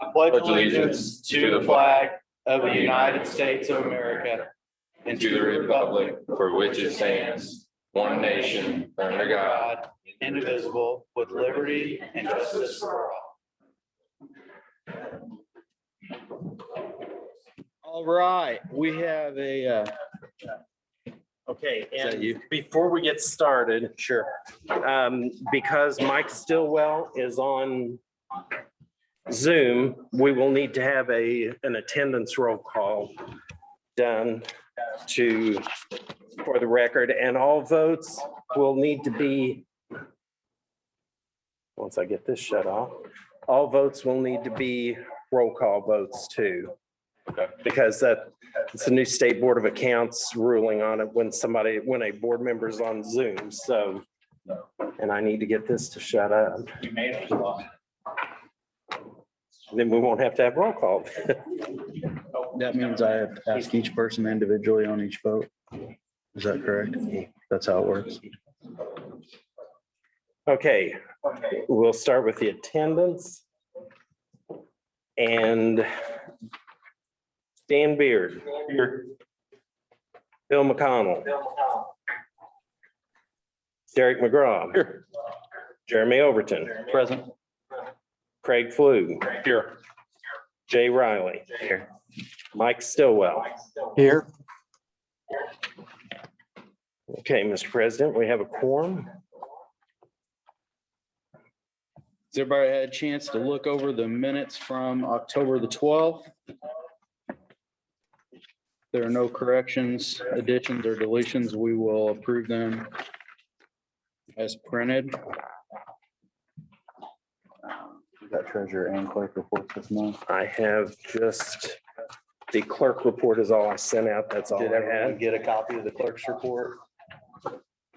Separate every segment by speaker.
Speaker 1: I pledge allegiance to the flag of the United States of America and to the republic for which it stands, one nation, under God, indivisible, with liberty and justice for all.
Speaker 2: All right, we have a, okay, and before we get started. Sure. Because Mike Stillwell is on Zoom, we will need to have an attendance roll call done for the record, and all votes will need to be, once I get this shut off, all votes will need to be roll call votes too. Because it's a new state board of accounts ruling on it when a board member's on Zoom, so, and I need to get this to shut up.
Speaker 1: You made it.
Speaker 2: Then we won't have to have roll call.
Speaker 3: That means I have to ask each person individually on each vote. Is that correct? That's how it works.
Speaker 2: Okay, we'll start with the attendance. And Dan Beard. Here. Bill McConnell. Derek McGraw. Here. Jeremy Overton.
Speaker 3: Present.
Speaker 2: Craig Flew. Here. Jay Riley.
Speaker 3: Here.
Speaker 2: Mike Stillwell.
Speaker 3: Here.
Speaker 2: Okay, Mr. President, we have a quorum.
Speaker 3: Has everybody had a chance to look over the minutes from October the 12th? There are no corrections, additions, or deletions. We will approve them as printed. We got treasurer and clerk reports this month.
Speaker 2: I have just, the clerk report is all I sent out. That's all
Speaker 1: Did
Speaker 2: I
Speaker 1: everyone
Speaker 2: had.
Speaker 1: get a copy of the clerk's report?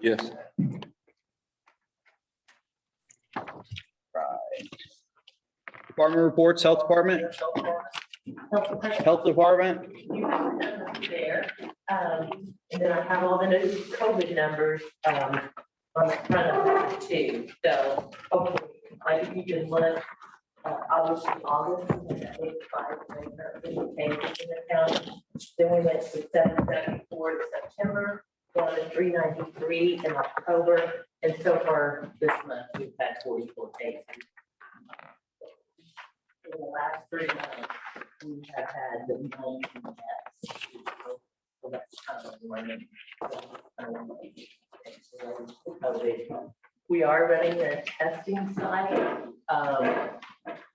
Speaker 3: Yes. Department reports, health department. Health department.
Speaker 4: You have the numbers there, and then I have all the new COVID numbers, on the front of it too, so hopefully, like, you can look, obviously, August, we had 85, and there changes in the county. Then we went to 774 in September, down to 393 in October, and so far this month, we've had 44 cases. In the last 3 months, we have had the 19 deaths. So that's kind of warning. We are running a testing site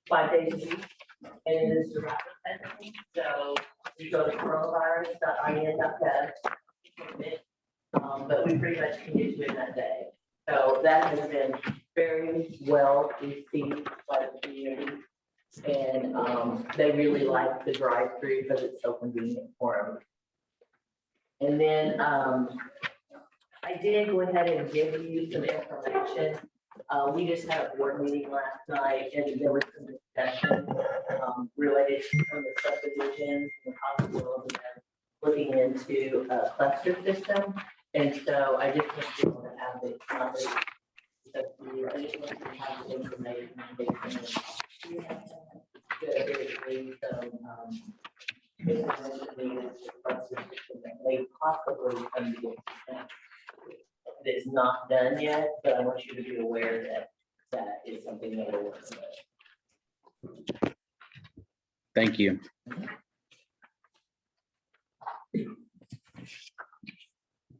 Speaker 4: 5 days a week, and it is rapid testing. So you go to coronavirus.in.gov, but we pretty much can get to it that day. So that has been very well received by the community. And they really like the drive-through because it's so convenient for them. And then I did go ahead and give you some information. We just had a board meeting last night, and there was some discussion related to some of the subdivisions and the possibility of looking into a cluster system. And so I just want you to have it. I just want to have the information. They possibly come to it's not done yet, but I want you to be aware that that is something that we're working with.
Speaker 3: Thank you.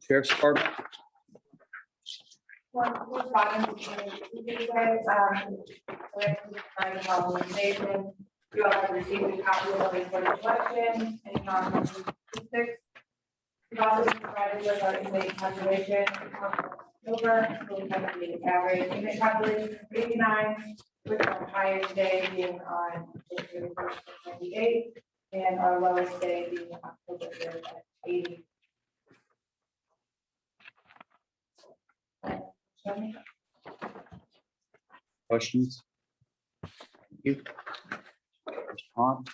Speaker 3: Sheriff's Department.
Speaker 5: We're talking to organization. You all have received a copy of the report of election and statistics. We've also provided with our inmate population over, so we have the average inmate population of 89, with our highest day being on January 1st, 98, and our lowest day being October 3rd at 80.
Speaker 3: Questions? Thank you. Tom?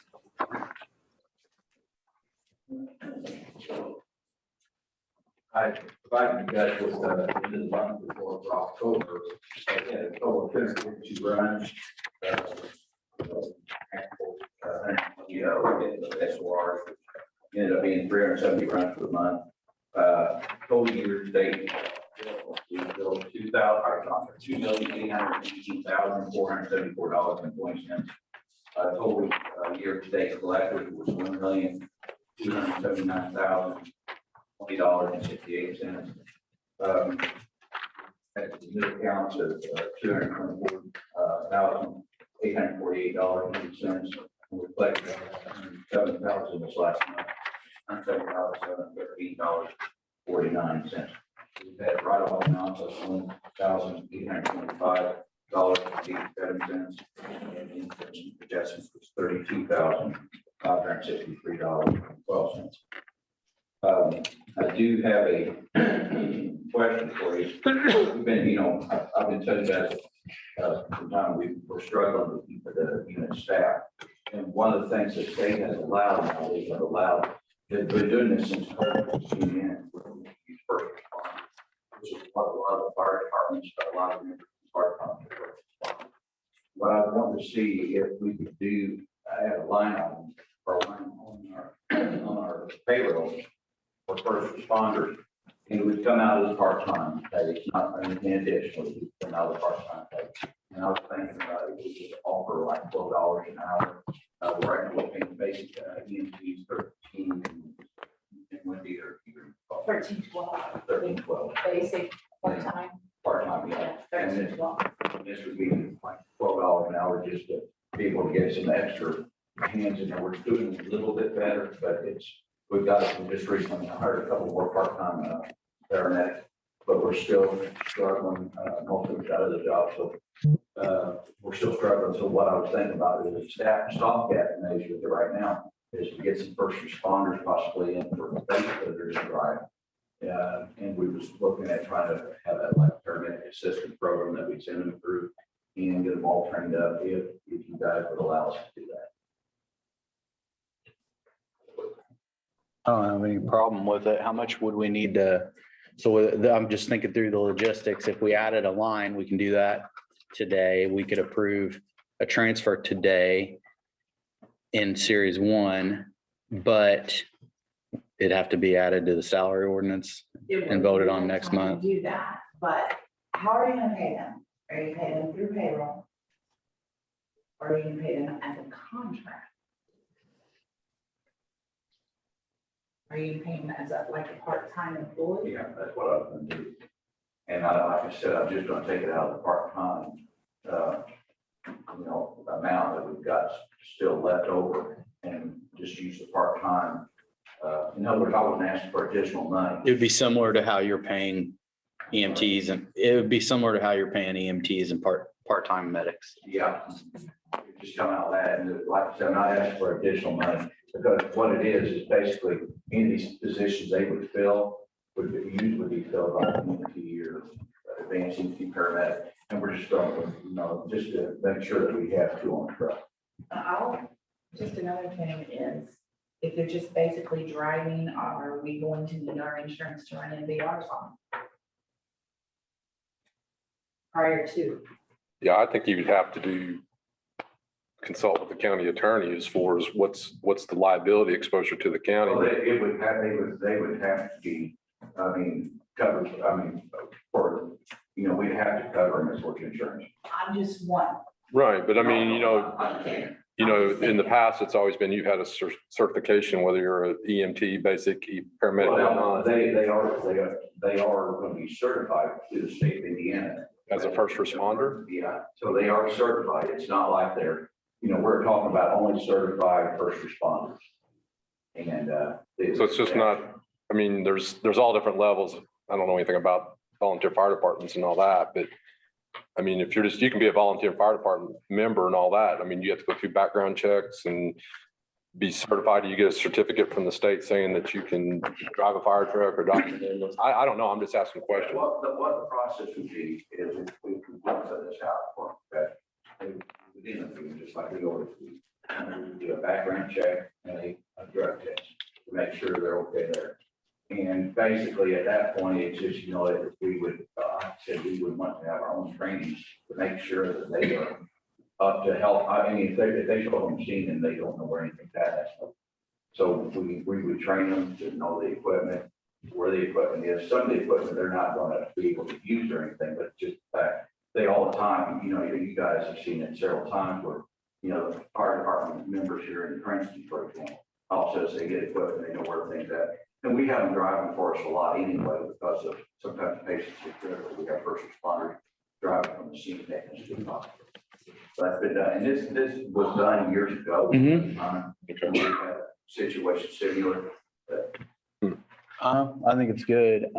Speaker 6: Hi, provided you guys with the end of the month before for October. Yeah, a total of 242 runs. SORs ended up being 370 runs for the month. Total year to date, we billed $2,818,474.20. Total year to date collected was $1,279,020.68. At the new accounts of $224,848.80. We collected $7,000 this last month. $7,713.49. We've had write-off amounts of $1,825.87, and interest adjustments was $32,563.12. I do have a question for you. We've been, I've been telling you guys from time we're struggling with the unit staff. And one of the things that state has allowed, now they have allowed, they've been doing this since COVID came in, use first responders, which is what a lot of the fire departments, a lot of the fire departments. What I want to see if we could do, I had a line on our payroll for first responders, and it would come out as part-time pay. It's not anything additional, it would come out as part-time pay. And I was thinking about it, we could offer like $12 an hour. Right now, we're paying basic EMTs 13, and Wendy or
Speaker 5: 1312.
Speaker 6: 13.12.
Speaker 5: Basic, part-time.
Speaker 6: Part-time, yeah. And
Speaker 5: 1312.
Speaker 6: this would be like $12 an hour just to be able to get some extra hands in there. We're doing a little bit better, but we've got some just recently hired a couple more part-time paramedics, but we're still struggling. Most of us out of the job, so we're still struggling. So what I was thinking about is a stopgap measure right now is to get some first responders possibly in for babysitters to drive. And we was looking at trying to have a like paramedic assistance program that we send them through and get them all trained up if you guys would allow us to do that.
Speaker 3: I don't have any problem with it. How much would we need to? I'm just thinking through the logistics. If we added a line, we can do that today. We could approve a transfer today in series 1, but it'd have to be added to the salary ordinance and voted on next month.
Speaker 7: Do that, but how are you gonna pay them? Are you paying them through payroll? Or are you gonna pay them as a contract? Are you paying them as like a part-time employee?
Speaker 6: Yeah, that's what I was gonna do. And like I said, I'm just gonna take it out of the part-time, amount that we've got still left over and just use the part-time. In other words, I wouldn't ask for additional money.
Speaker 3: It would be similar to how you're paying EMTs, and it would be similar to how you're paying EMTs and part-time medics.
Speaker 6: Yeah. Just come out of that, and like I said, I'm not asking for additional money, because what it is basically in these positions they would fill, would usually be filled by an EMT or advanced EMT paramedic. And we're just going, just to make sure that we have 2 on the truck.
Speaker 7: Just another thing is, if they're just basically driving, are we going to need our insurance to run MVRs on? Prior to,
Speaker 8: Yeah, I think you would have to consult with the county attorney as far as what's the liability exposure to the county.
Speaker 6: Well, they would have to be, covered, we'd have to cover them as work insurance.
Speaker 7: I'm just one.
Speaker 8: Right, but I mean,
Speaker 6: I can't.
Speaker 8: in the past, it's always been, you've had a certification, whether you're an EMT, basic paramedic or
Speaker 6: Well,
Speaker 8: not,
Speaker 6: they are going to be certified to the state of Indiana.
Speaker 8: as a first responder.
Speaker 6: Yeah, so they are certified. It's not like they're, we're talking about only certified first responders. And
Speaker 8: So it's just not, there's all different levels. I don't know anything about volunteer fire departments and all that, but if you can be a volunteer fire department member and all that. You have to go through background checks and be certified. You get a certificate from the state saying that you can drive a fire truck or drive an ambulance. I don't know. I'm just asking a question.
Speaker 6: what the process would be is if we could set this out for that. We just like we always do. We do a background check and a drug test to make sure they're okay there. And basically at that point, it's just, if we would, like I said, we would want to have our own training to make sure that they are up to help. I mean, if they show them machine and they don't know where anything's at. So we would train them to know the equipment, where the equipment is. Some of the equipment they're not gonna be able to use or anything, but just the fact, they all the time, you guys have seen it several times where, the fire department members here in Princeton, for example, also as they get equipment, they know where things at. And we have them driving for us a lot anyway, because of sometimes patients get critical. We have first responders driving from the scene technicians to the hospital. So that's been done, and this was done years ago.
Speaker 3: Mhm.
Speaker 6: We had a situation similar.
Speaker 3: I think it's good.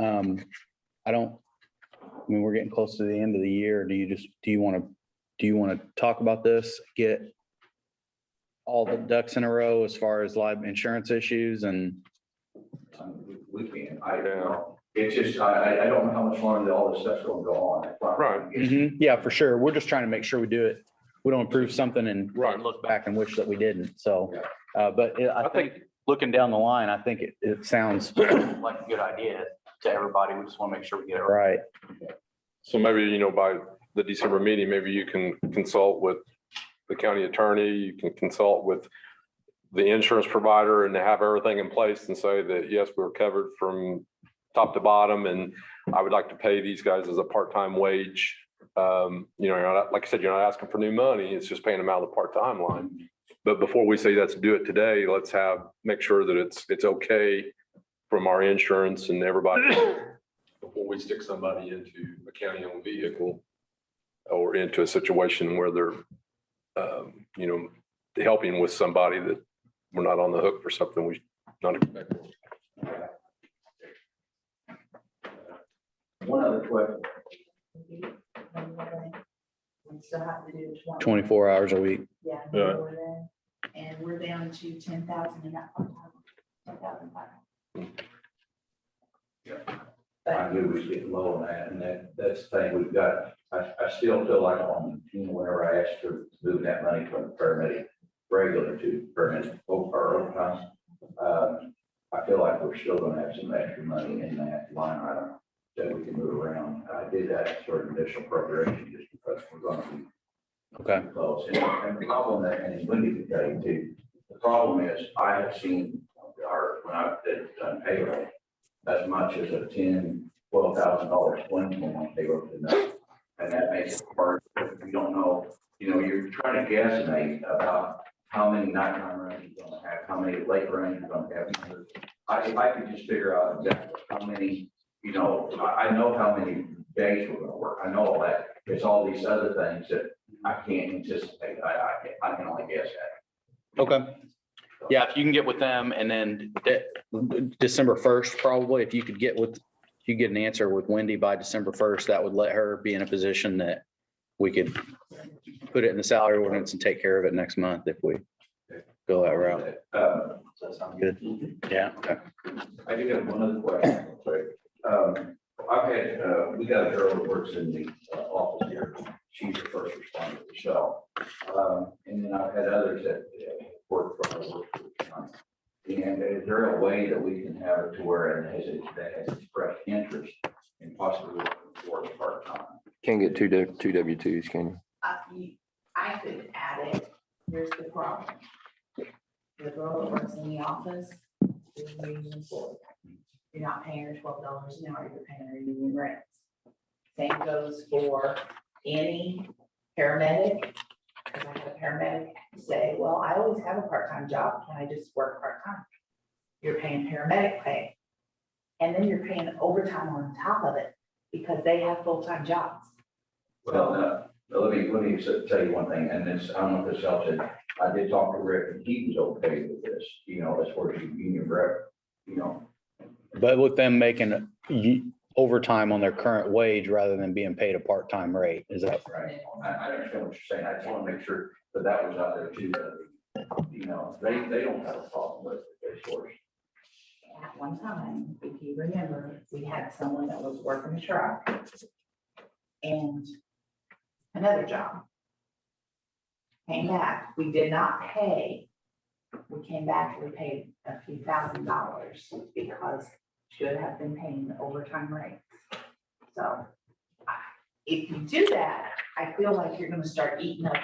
Speaker 3: We're getting close to the end of the year. Do you want to talk about this? Get all the ducks in a row as far as life insurance issues and.
Speaker 6: We can, it's just, I don't know how much longer all this stuff's gonna go on.
Speaker 8: Right.
Speaker 3: Yeah, for sure. We're just trying to make sure we do it. We don't approve something and
Speaker 8: Right.
Speaker 3: look back and wish that we didn't. So, I think looking down the line, I think it sounds like a good idea to everybody. We just want to make sure we get it right.
Speaker 8: So maybe, by the December meeting, maybe you can consult with the county attorney, you can consult with the insurance provider and have everything in place and say that, yes, we're covered from top to bottom. And I would like to pay these guys as a part-time wage. You're not, like I said, you're not asking for new money. It's just paying them out of the part-time line. But before we say let's do it today, let's make sure that it's okay from our insurance and everybody before we stick somebody into a county-owned vehicle or into a situation where they're, helping with somebody that we're not on the hook for something we not expecting.
Speaker 6: One other question.
Speaker 7: We still have to do
Speaker 3: 24 hours a week.
Speaker 7: Yeah.
Speaker 8: Yeah.
Speaker 7: And we're down to 10,000 in that part-time, 10,500.
Speaker 6: I knew we was getting low on that, and that's the thing we've got. I still feel like whenever I asked to move that money from the paramedic regular to paramedic or overtime, I feel like we're still gonna have some extra money in that line item that we can move around. I did that sort of initial appropriation just because we're gonna be
Speaker 3: Okay.
Speaker 6: close. And the problem that, and Wendy could tell you too, the problem is I have seen when I've done payroll, as much as a $10,000-12,000 swing on payroll to nothing. And that makes it hard. You don't know, you're trying to guesstimate about how many nighttime runs you're gonna have, how many late runs you're gonna have. If I could just figure out exactly how many, I know how many days we're gonna work. I know all that. It's all these other things that I can't anticipate. I can only guess at.
Speaker 3: Okay. Yeah, if you can get with them and then December 1st, probably, if you get an answer with Wendy by December 1st, that would let her be in a position that we could put it in the salary ordinance and take care of it next month if we go that route. Does that sound good? Yeah. Okay.
Speaker 6: I do have one other question. We got a girl that works in the office here. She's the first responder to Michelle. And then I've had others that work for her. And is there a way that we can have it to where it has expressed interest in possibly working for us part-time?
Speaker 1: Can't get two W-2s, can you?
Speaker 7: I could add it. Here's the problem. The girl that works in the office is union employed. You're not paying her $12 an hour, you're paying her union rates. Same goes for any paramedic. Because I had a paramedic say, well, I always have a part-time job. Can I just work part-time? You're paying paramedic pay. And then you're paying overtime on top of it because they have full-time jobs.
Speaker 6: Well, let me tell you one thing, and I don't know if this helps. I did talk to Rick, and he was okay with this, as far as union rep,
Speaker 3: But with them making overtime on their current wage rather than being paid a part-time rate, is that?
Speaker 6: Right. I understand what you're saying. I just want to make sure that was out there too. They don't have a problem with it, of course.
Speaker 7: At one time, if you remember, we had someone that was working the truck and another job. Came back, we did not pay. We came back, we paid a few $1,000s because should have been paying the overtime rates. So if you do that, I feel like you're gonna start eating up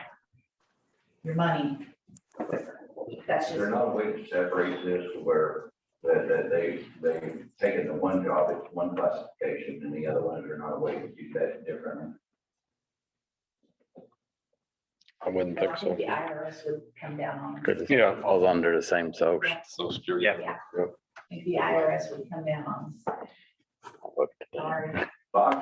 Speaker 7: your money. That's just.
Speaker 6: There's not a way to separate this where that they've taken the one job, it's one classification, and the other ones are not a way to do that differently.
Speaker 8: I wouldn't think so.
Speaker 7: The IRS would come down on.
Speaker 8: Yeah.
Speaker 3: Falls under the same source.
Speaker 8: Social Security.
Speaker 2: Yeah.
Speaker 7: If the IRS would come down on. Sorry.
Speaker 6: But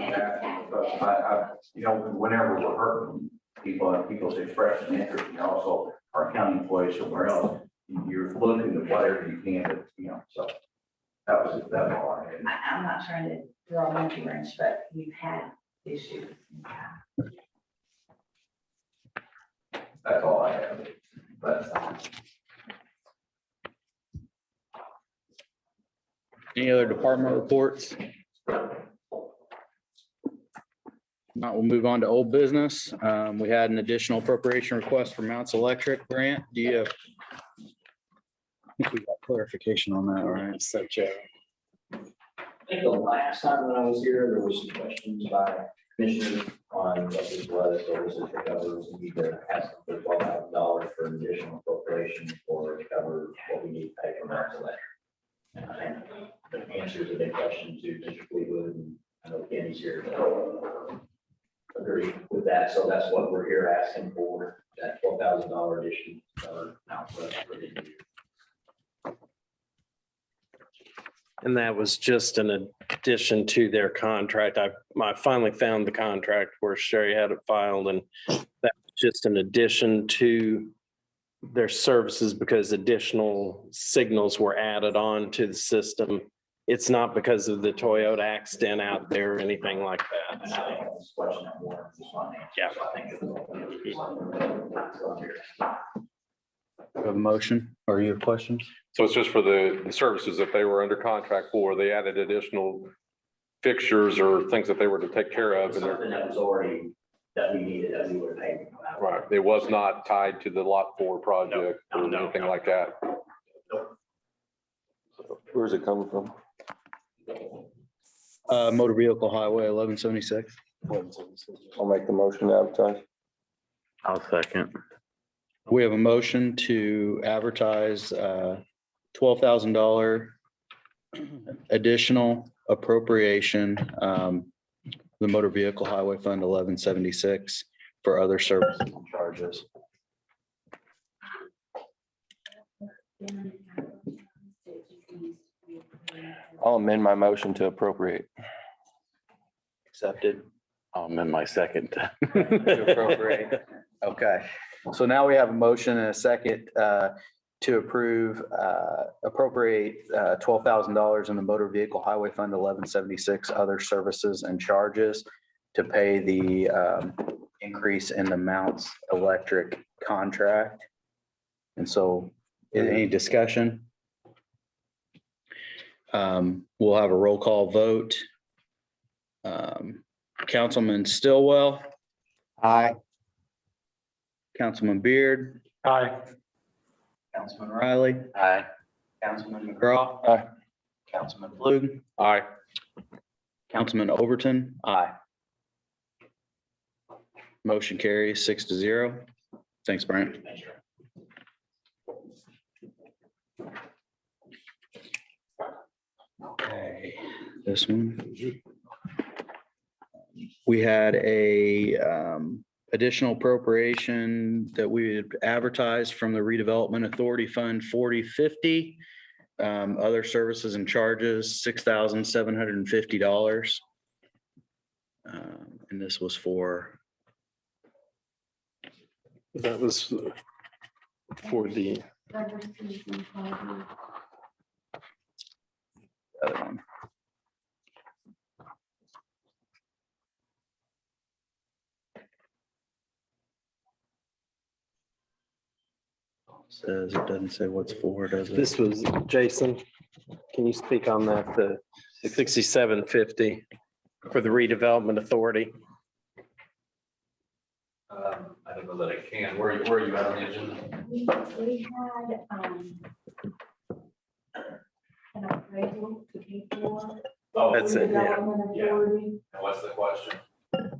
Speaker 6: you know, whenever we're hurting people and people's expressing interest, and also our county employees somewhere else, you're looking to whatever you can, but, you know, so that's all I had.
Speaker 7: I'm not trying to throw a monkey wrench, but we've had issues.
Speaker 6: That's all I have. But
Speaker 3: Any other department reports? Not, we'll move on to old business. We had an additional appropriation request for Mounts Electric grant. Do you have? I think we got clarification on that, all right?
Speaker 2: Such a.
Speaker 9: I think the last time when I was here, there was some questions by commissioners on what this was, services that covers, we need to ask them for $12,000 for an additional appropriation for to cover what we need to pay for Mounts Electric. And I think the answers have been questioned to Mr. Fleetwood, and I know Kenny's here to agree with that, so that's what we're here asking for, that $12,000 addition to cover Mounts Electric for the year.
Speaker 2: And that was just an addition to their contract. I finally found the contract where Sherry had it filed, and that's just an addition to their services because additional signals were added on to the system. It's not because of the Toyota accident out there or anything like that.
Speaker 9: And I think this question that more just on answer.
Speaker 2: Yeah.
Speaker 9: So I think
Speaker 3: We have a motion or you have questions?
Speaker 8: So it's just for the services that they were under contract for. They added additional fixtures or things that they were to take care of. And
Speaker 9: something that was already, that we needed, that we would pay.
Speaker 8: right, it was not tied to the Lot 4 project or anything like that. Where's it coming from?
Speaker 3: Motor Vehicle Highway 1176.
Speaker 8: I'll make the motion to advertise.
Speaker 3: I'll second. We have a motion to advertise $12,000 additional appropriation, the Motor Vehicle Highway Fund 1176 for other services and charges.
Speaker 1: I'll amend my motion to appropriate.
Speaker 3: Accepted. I'll amend my second to appropriate. Okay, so now we have a motion and a second to approve, appropriate $12,000 in the Motor Vehicle Highway Fund 1176, other services and charges to pay the increase in the Mounts Electric contract. And so, any discussion? We'll have a roll call vote. Councilman Stillwell.
Speaker 1: Aye.
Speaker 3: Councilman Beard.
Speaker 2: Aye.
Speaker 3: Councilman Riley.
Speaker 1: Aye.
Speaker 3: Councilman McGraw.
Speaker 1: Aye.
Speaker 3: Councilman Flug.
Speaker 8: Aye.
Speaker 3: Councilman Overton. Aye. Motion carries 6-0. Thanks, Brent. Okay, this one. We had a additional appropriation that we had advertised from the Redevelopment Authority Fund 4050. Other services and charges, $6,750. And this was for,
Speaker 2: That was for the,
Speaker 3: other one. Says it doesn't say what's for, does it?
Speaker 2: this was Jason. Can you speak on that? The 6750 for the redevelopment authority.
Speaker 6: I don't know that I can. Where are you at on the agenda?
Speaker 5: We had, an appraisal to pay for,
Speaker 2: That's it, yeah.
Speaker 10: Redevelopment
Speaker 1: Yeah.
Speaker 10: Authority,
Speaker 1: And what's the question?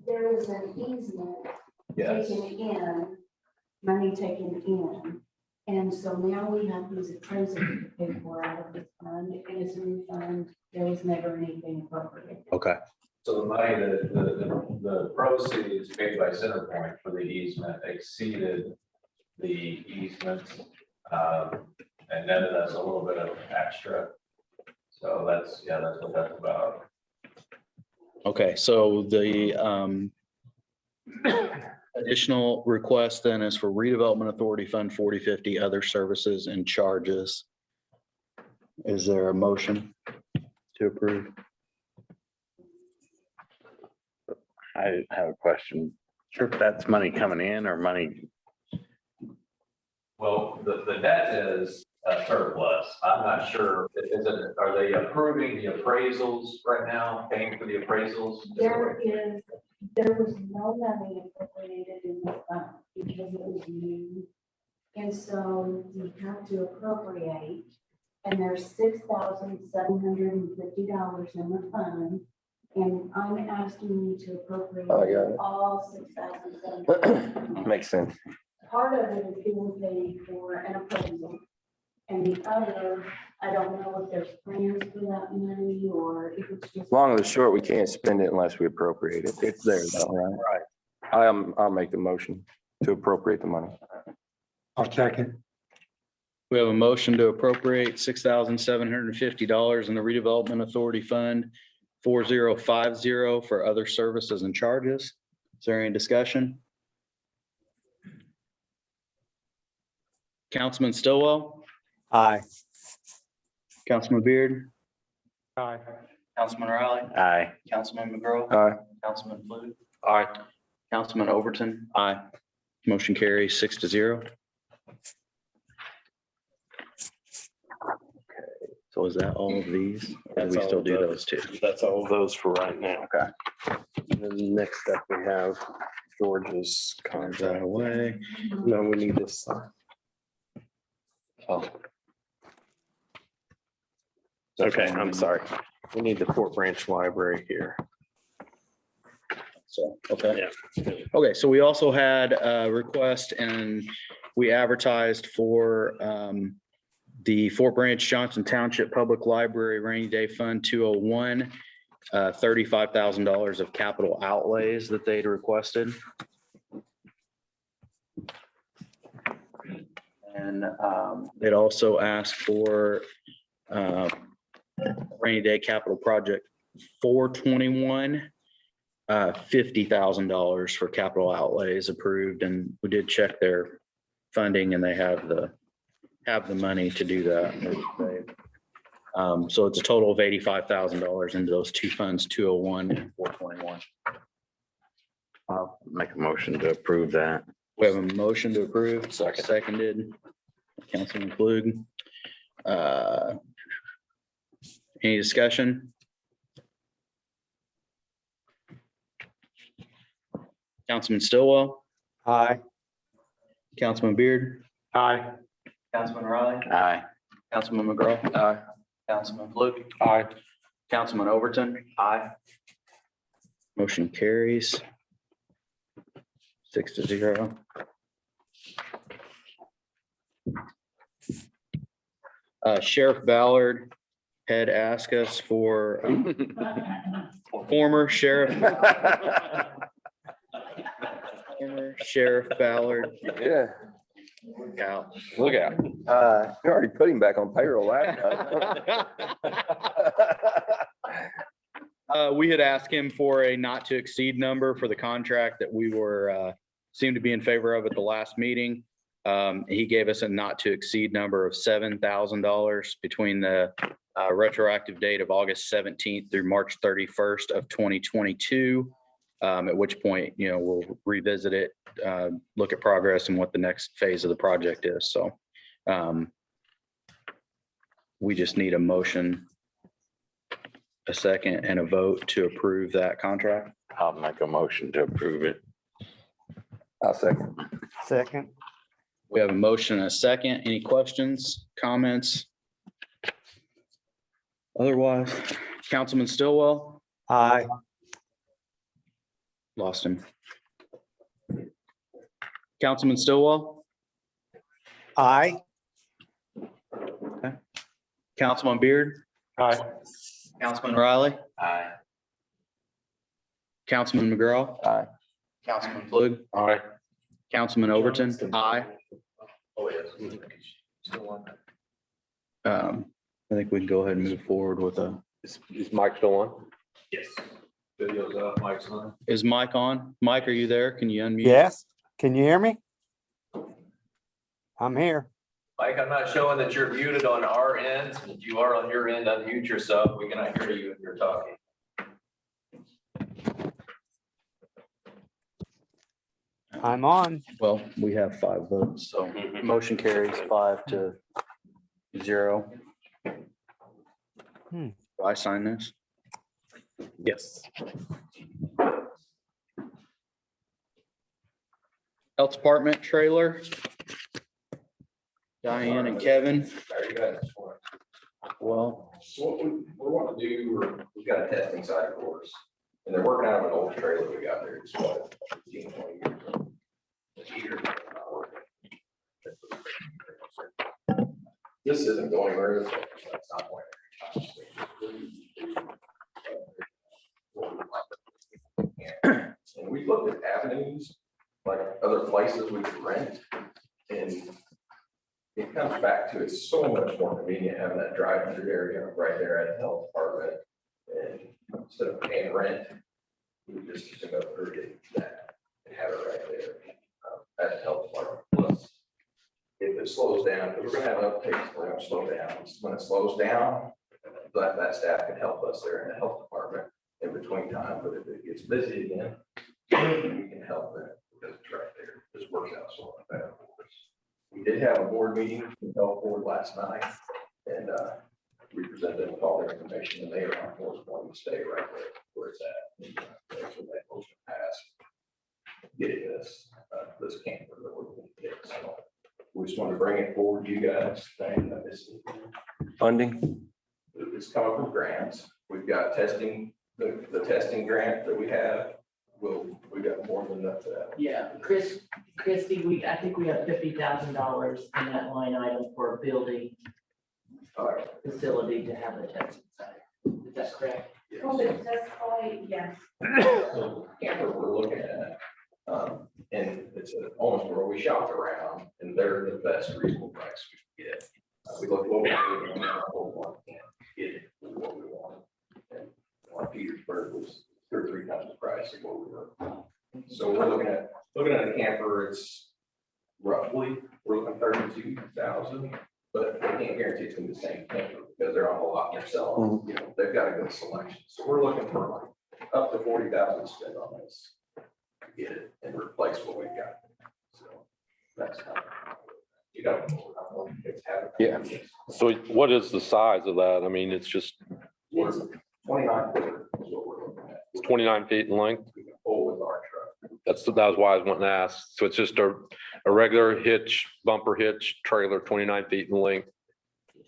Speaker 10: there was an easement
Speaker 1: Yes.
Speaker 10: taken in, money taken in. And so now we have these appraisals to pay for out of this fund, and it's a new fund, there was never anything appropriate.
Speaker 3: Okay,
Speaker 6: So the money, the proceeds paid by Centerpoint for the easement exceeded the easement, and netted us a little bit of extra. So that's what that's about.
Speaker 3: okay, so the additional request then is for redevelopment authority fund 4050, other services and charges. Is there a motion to approve?
Speaker 11: I have a question. Sure, that's money coming in or money,
Speaker 6: Well, the net is a surplus. I'm not sure, are they approving the appraisals right now, paying for the appraisals?
Speaker 10: There was no money appropriated in the fund because it was new. And so you have to appropriate, and there's $6,750 in the fund. And I'm asking you to appropriate all $6,750.
Speaker 1: Makes sense.
Speaker 10: Part of it is being paid for an appraisal. And the other, I don't know if there's plans for that money or if it's just.
Speaker 1: Long and short, we can't spend it unless we appropriate it. It's there though, right? I'll make the motion to appropriate the money.
Speaker 11: I'll check it.
Speaker 3: We have a motion to appropriate $6,750 in the redevelopment authority fund 4050 for other services and charges. Is there any discussion? Councilman Stillwell,
Speaker 11: Aye.
Speaker 3: Councilman Beard,
Speaker 11: Aye.
Speaker 3: Councilman Riley,
Speaker 11: Aye.
Speaker 3: Councilman McGraw.
Speaker 1: Aye.
Speaker 3: Councilman Flug.
Speaker 2: Aye.
Speaker 3: Councilman Overton. Aye. Motion carries 6-0. So is that all of these? Or do we still do those two?
Speaker 2: That's all of those for right now.
Speaker 3: Okay.
Speaker 2: And then next up, we have George's
Speaker 3: Is that
Speaker 2: contract.
Speaker 3: away?
Speaker 2: No, we need this.
Speaker 3: Oh,
Speaker 2: Okay, I'm sorry. We need the Fort Branch Library here.
Speaker 3: so, okay. Okay, so we also had a request and we advertised for the Fort Branch Johnson Township Public Library Rainy Day Fund 201, $35,000 of capital outlays that they'd requested. And it also asked for rainy day capital project 421, $50,000 for capital outlays approved, and we did check their funding and they have the money to do that. So it's a total of $85,000 into those two funds, 201 and 421.
Speaker 11: I'll make a motion to approve that.
Speaker 3: We have a motion to approve, seconded, Councilman Flug. Any discussion? Councilman Stillwell,
Speaker 11: Aye.
Speaker 3: Councilman Beard,
Speaker 11: Aye.
Speaker 3: Councilman Riley,
Speaker 11: Aye.
Speaker 3: Councilman McGraw.
Speaker 1: Aye.
Speaker 3: Councilman Flug,
Speaker 2: Aye.
Speaker 3: Councilman Overton. Aye. Motion carries 6-0. Sheriff Ballard had asked us for former Sheriff Ballard.
Speaker 1: Yeah,
Speaker 3: Out.
Speaker 1: look out. You already put him back on payroll last time.
Speaker 3: We had asked him for a not to exceed number for the contract that we were, seemed to be in favor of at the last meeting. He gave us a not to exceed number of $7,000 between the retroactive date of August 17th through March 31st of 2022. At which point, we'll revisit it, look at progress and what the next phase of the project is. So we just need a motion, a second and a vote to approve that contract.
Speaker 11: I'll make a motion to approve it.
Speaker 1: I'll second.
Speaker 11: Second.
Speaker 3: We have a motion and a second. Any questions, comments? Otherwise, Councilman Stillwell,
Speaker 12: Aye.
Speaker 3: lost him. Councilman Stillwell,
Speaker 12: Aye.
Speaker 3: Councilman Beard,
Speaker 12: Aye.
Speaker 3: Councilman Riley,
Speaker 1: Aye.
Speaker 3: Councilman McGraw,
Speaker 1: Aye.
Speaker 3: Councilman Flug,
Speaker 8: All right.
Speaker 3: Councilman Overton, aye.
Speaker 6: Oh, yes. Still on.
Speaker 3: I think we can go ahead and move forward with
Speaker 8: Is Mike still on?
Speaker 6: Yes. Video's up, mic's on.
Speaker 3: is Mike on? Mike, are you there? Can you unmute?
Speaker 12: Yes. Can you hear me? I'm here.
Speaker 13: Mike, I'm not showing that you're muted on our end. If you are on your end, unmute yourself. We cannot hear you if you're talking.
Speaker 12: I'm on.
Speaker 3: Well, we have 5 votes, so motion carries 5-0.
Speaker 12: Hmm.
Speaker 3: Do I sign this?
Speaker 2: Yes.
Speaker 3: Health Department trailer. Diane and Kevin.
Speaker 6: There you go.
Speaker 3: Well,
Speaker 6: So what we want to do, we've got a testing site for us, and they're working out of an old trailer we got there, it's what, 15, 20 years old. The heater's not working. This isn't going anywhere, that's not going anywhere. And we looked at avenues, like other places we could rent, and it comes back to it's so much more convenient having that drive-through area right there at the health department. And instead of paying rent, we just go through it that and have it right there at the health department. Plus, if it slows down, because we're gonna have uptakes, we're gonna slow down. When it slows down, that staff can help us there in the health department in between time. But if it gets busy again, we can help it because it's right there. This works out so much better for us. We did have a board meeting with the health board last night, and we presented them with all their information, and they are on course wanting to stay right there where it's at. And, so that motion passed. Getting this camper that we're going to get, so we just want to bring it forward to you guys. And this
Speaker 2: Funding.
Speaker 6: it's coming from grants. We've got testing, the testing grant that we have. We got more than enough for that.
Speaker 4: Yeah, Christie, I think we have $50,000 in that line item for a building
Speaker 6: All right.
Speaker 4: facility to have a testing site. Is that correct?
Speaker 6: Yes.
Speaker 5: Oh, it's just quite, yes.
Speaker 6: So camper we're looking at, and it's almost where we shopped around, and they're the best reasonable price we can get. We looked what we did, and our whole one can't get it for what we want. And our Petersburg was 2 or 3 times the price of what we were. So we're looking at a camper, it's roughly, we're looking 32,000, but they can't guarantee it's gonna be the same camper because they're on a lot themselves. You know, they've got a good selection. So we're looking for like up to 40,000 to spend on this to get it and replace what we've got. So that's kind of, you know, it's having.
Speaker 8: Yeah. So what is the size of that? I mean, it's just
Speaker 6: We're 29 footer is what we're looking at.
Speaker 8: it's 29 feet in length.
Speaker 6: We can pull with our truck.
Speaker 8: That was why I was wanting to ask. So it's just a regular hitch, bumper hitch trailer, 29 feet in length.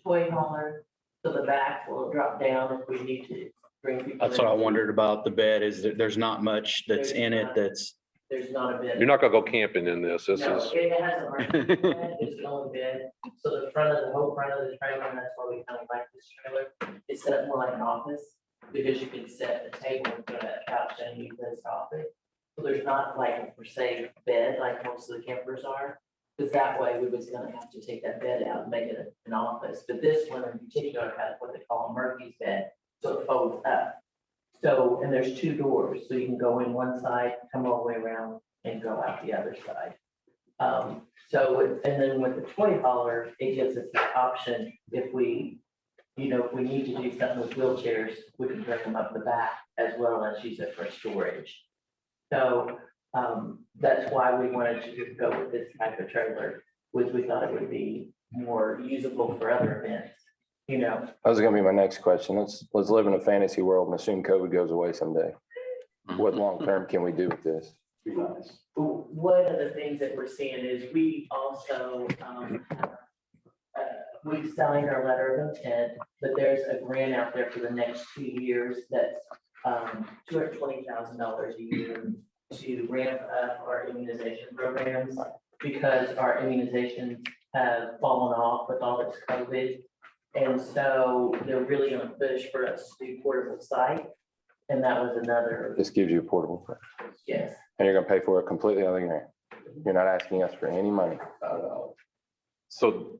Speaker 4: Toy hauler, so the back will drop down if we need to bring people.
Speaker 3: that's what I
Speaker 4: in.
Speaker 3: wondered about the bed is that there's not much that's in it that's,
Speaker 4: There's not a bed.
Speaker 8: You're not gonna go camping in this. This
Speaker 4: No,
Speaker 8: is,
Speaker 4: it has a running bed, it's no bed, so the whole front of the trailer, and that's why we kind of like this trailer, is set up more like an office. Because you can set a table, put a couch and use this office. So there's not like a per se bed like most of the campers are. Because that way we was gonna have to take that bed out and make it an office, but this one in particular has what they call a Murphy's bed, so it folds up. So, and there's 2 doors, so you can go in one side, come all the way around and go out the other side. And then with the toy hauler, it gives us the option if we, if we need to do something with wheelchairs, we can bring them up the back as well as use it for storage. So, that's why we wanted to go with this type of trailer, which we thought it would be more usable for other events,
Speaker 1: That was gonna be my next question. Let's live in a fantasy world and assume COVID goes away someday. What long-term can we do with this?
Speaker 6: Be nice.
Speaker 4: One of the things that we're seeing is we also, we we've signed our letter of intent, but there's a grant out there for the next 2 years that's $220,000 a year to ramp up our immunization programs because our immunizations have fallen off with all this COVID. And so they're really gonna push for us to do portable site. And that was another,
Speaker 1: This gives you a portable,
Speaker 4: yes.
Speaker 1: and you're gonna pay for it completely out of your grant. You're not asking us for any money.
Speaker 8: So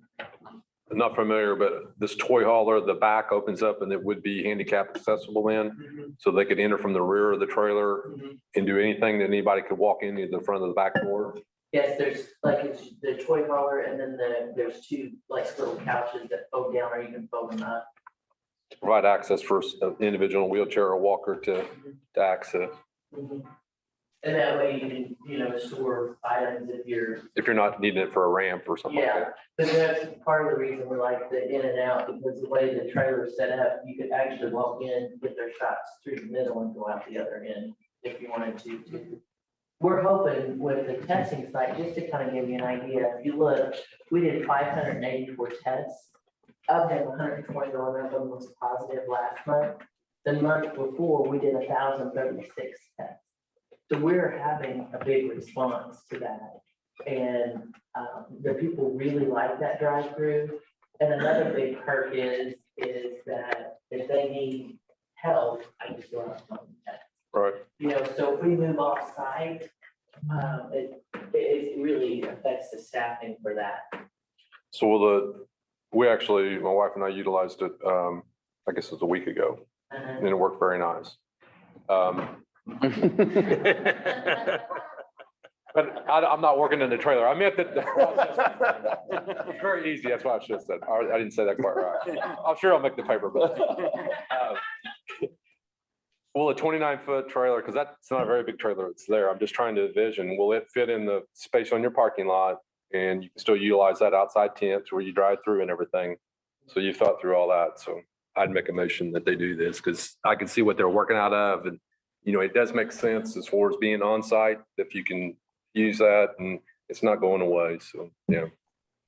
Speaker 8: I'm not familiar, but this toy hauler, the back opens up and it would be handicap accessible in. So they could enter from the rear of the trailer and do anything that anybody could walk into the front of the back door.
Speaker 4: Yes, there's like it's the toy hauler and then there's two like little couches that fold down or you can fold them up.
Speaker 8: Provide access for an individual in a wheelchair or walker to access.
Speaker 4: And that way you can, store items if you're
Speaker 8: not needing it for a ramp or something like
Speaker 4: yeah,
Speaker 8: that.
Speaker 4: but that's part of the reason we like the in and out, because the way the trailer is set up, you could actually walk in, get their shots through the middle and go out the other end if you wanted to. We're hoping with the testing site, just to kind of give you an idea, if you look, we did 584 tests. Of them, 121 of them was positive last month. The month before, we did 1,036 tests. So we're having a big response to that. And the people really like that drive-through. And another big perk is that if they need help, I just go out and test.
Speaker 8: Right.
Speaker 4: So if we move off site, it really affects the staffing for that.
Speaker 8: So my wife and I utilized it, I guess it was a week ago, and it worked very nice. But I'm not working in the trailer. I meant that. It's very easy. That's what I should have said. I didn't say that quite right. I'm sure I'll make the paper, but. Will a 29-foot trailer, because that's not a very big trailer, it's there. I'm just trying to envision, will it fit in the space on your parking lot? And you can still utilize that outside tent where you drive through and everything. So you thought through all that. So I'd make a motion that they do this because I can see what they're working out of. And, it does make sense as far as being on site, if you can use that and it's not going away. So, yeah.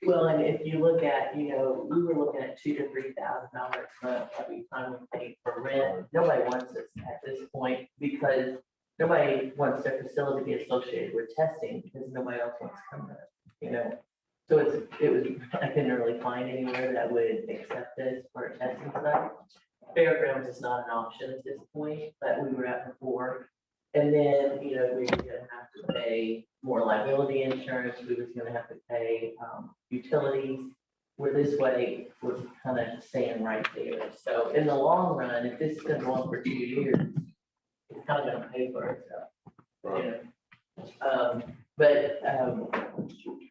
Speaker 4: Well, and if you look at, we were looking at $2,000 to $3,000 a month every time we pay for rent. Nobody wants us at this point because nobody wants their facility to be associated with testing because nobody else wants to come there, So I couldn't really find anywhere that would accept this for a testing site. Fairgrounds is not an option at this point, that we were at before. And then, we were gonna have to pay more liability insurance, we was gonna have to pay utilities. Where this way, we're kind of staying right there. So in the long run, if this is gonna go on for 2 years, it's kind of gonna pay for itself.
Speaker 8: Right.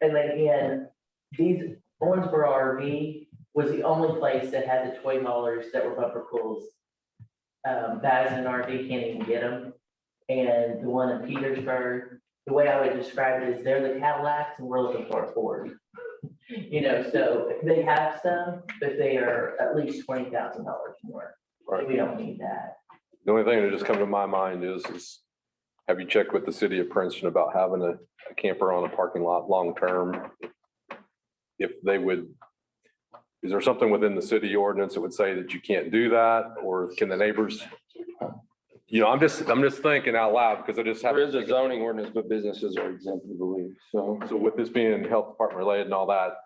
Speaker 4: And then again, these Owensboro RV was the only place that had the toy haulers that were bumper pulls. Madison RV can't even get them. And the one in Petersburg, the way I would describe it is they're the Cadillacs and we're looking for a Ford. So they have some, but they are at least $20,000 more.
Speaker 8: Right.
Speaker 4: We don't need that.
Speaker 8: The only thing that just comes to my mind is have you checked with the city of Princeton about having a camper on a parking lot long-term? If they would, is there something within the city ordinance that would say that you can't do that? Or can the neighbors? I'm just thinking out loud because I just have.
Speaker 1: There is a zoning ordinance, but businesses are exempt, I believe, so.
Speaker 8: So with this being health department related and all that,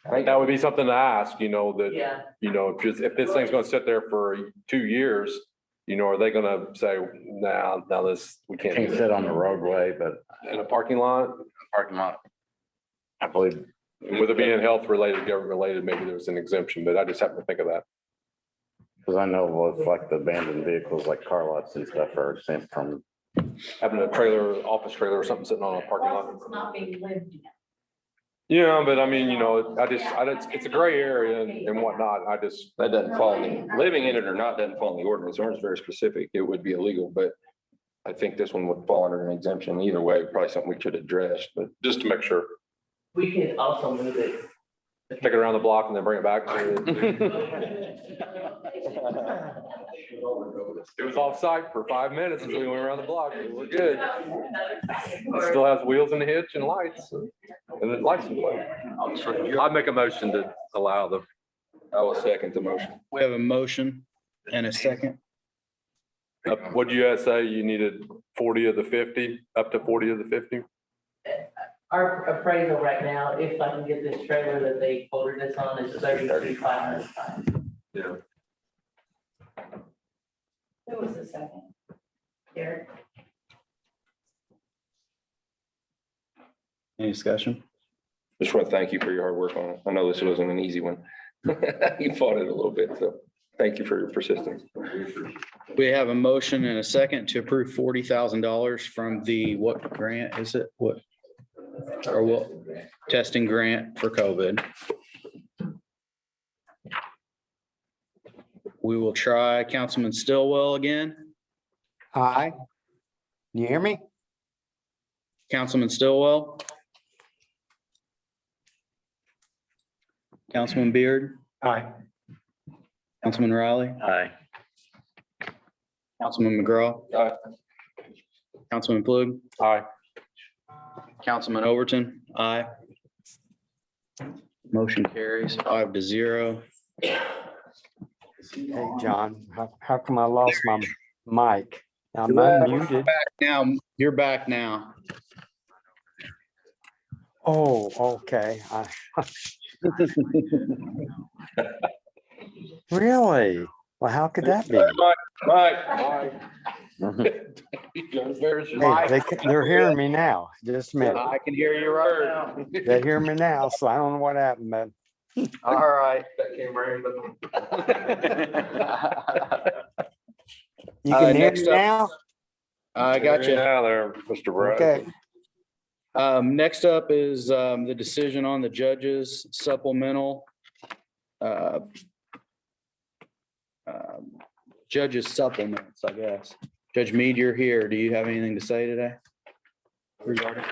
Speaker 8: I think that would be something to ask, that,
Speaker 4: Yeah.
Speaker 8: if this thing's gonna sit there for 2 years, are they gonna say, nah, now we can't
Speaker 11: Can't
Speaker 8: do
Speaker 11: sit
Speaker 8: that
Speaker 11: on the roadway, but
Speaker 8: in a parking lot?
Speaker 11: parking lot. I believe,
Speaker 8: With it being health related, government related, maybe there's an exemption, but I just happen to think of that.
Speaker 11: because I know with like the abandoned vehicles, like car lots and stuff are exempt from.
Speaker 8: Having a trailer, office trailer or something sitting on a parking lot.
Speaker 10: It's not being lived in.
Speaker 8: Yeah, but I mean, it's a gray area and whatnot.
Speaker 1: That doesn't fall in, living in it or not doesn't fall in the ordinance. The ordinance is very specific. It would be illegal, but I think this one would fall under an exemption either way, probably something we should address, but
Speaker 8: just to make sure,
Speaker 4: We could also move it.
Speaker 8: take it around the block and then bring it back. It was off site for 5 minutes until we went around the block. We're good. It still has wheels and a hitch and lights and the license plate. I'd make a motion to allow the
Speaker 1: I will second the motion.
Speaker 3: We have a motion and a second.
Speaker 8: What do you guys say? You needed 40 of the 50, up to 40 of the 50?
Speaker 4: Our appraisal right now, if I can get this trailer that they quoted us on, is 32,505.
Speaker 8: Yeah.
Speaker 7: Who was the second? Derek?
Speaker 3: Any discussion?
Speaker 1: Just want to thank you for your hard work on it. I know this wasn't an easy one. You fought it a little bit, so thank you for your persistence.
Speaker 3: We have a motion and a second to approve $40,000 from the, what grant is it? What? Or what? Testing grant for COVID. We will try Councilman Stillwell again.
Speaker 12: Aye. Can you hear me?
Speaker 3: Councilman Stillwell. Councilman Beard,
Speaker 12: Aye.
Speaker 3: Councilman Riley,
Speaker 11: Aye.
Speaker 3: Councilman McGraw.
Speaker 1: Aye.
Speaker 3: Councilman Plug,
Speaker 8: Aye.
Speaker 3: Councilman Overton, aye. Motion carries 5-0.
Speaker 12: Hey, John, how come I lost my mic? I'm unmuted.
Speaker 3: Now, you're back now.
Speaker 12: Oh, okay. Really? Well, how could that be?
Speaker 1: Mike.
Speaker 12: Hey, they're hearing me now. Just a minute.
Speaker 3: I can hear you right now.
Speaker 12: They hear me now, so I don't know what happened, but
Speaker 3: All right.
Speaker 12: you can hear me
Speaker 3: Next up,
Speaker 12: now?
Speaker 3: I got you.
Speaker 8: Yeah, there, Mr. Brad.
Speaker 12: Okay.
Speaker 3: Next up is the decision on the judges supplemental. Judges supplements, I guess. Judge Mead, you're here. Do you have anything to say today? Regarding?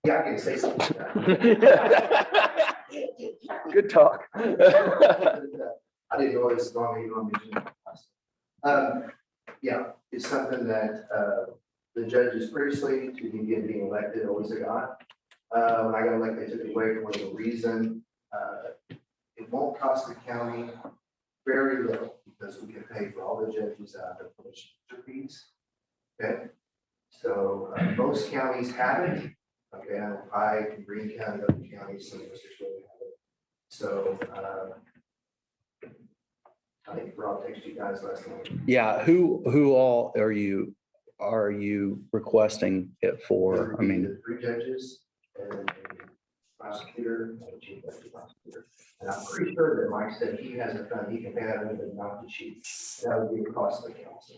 Speaker 14: Yeah, I can say something.
Speaker 1: Good talk.
Speaker 14: I didn't know this long. Yeah, it's something that the judges previously to begin being elected always got. When I got elected, they took it away for the reason. It won't cost the county very little because we can pay for all the judges out of commission fees. Okay, so most counties have it. Okay, I can Green County, other counties, some of us are really have it. So I think Rob texted you guys last night.
Speaker 3: Yeah, who all are you requesting it for? I mean,
Speaker 14: The 3 judges and a prosecutor and a chief deputy prosecutor. And I'm pretty sure that Mike said he has a fund, he can pay that, but not the chief. That would be the cost of the council.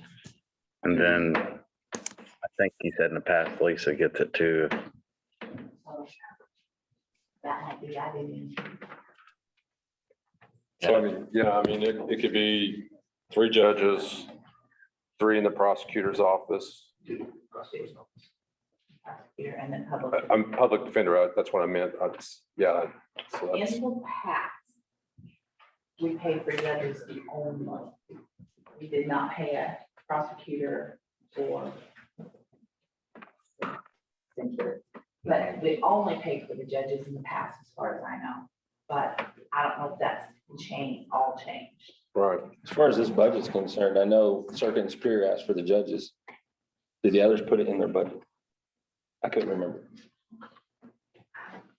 Speaker 11: And then I think he said in the past, Lisa gets it too.
Speaker 7: That might be added in.
Speaker 8: So I mean, yeah, I mean, it could be 3 judges, 3 in the prosecutor's office.
Speaker 7: Prosecutor and then public.
Speaker 8: I'm public defender. That's what I meant. Yeah. So
Speaker 7: In
Speaker 8: that's-
Speaker 7: the past, we paid for judges only. We did not pay a prosecutor or censure. But we only paid for the judges in the past, as far as I know. But I don't know if that's changed, all changed.
Speaker 8: Right.
Speaker 1: As far as this budget's concerned, I know Circuit and Superior asked for the judges. Did the others put it in their budget? I couldn't remember.
Speaker 7: I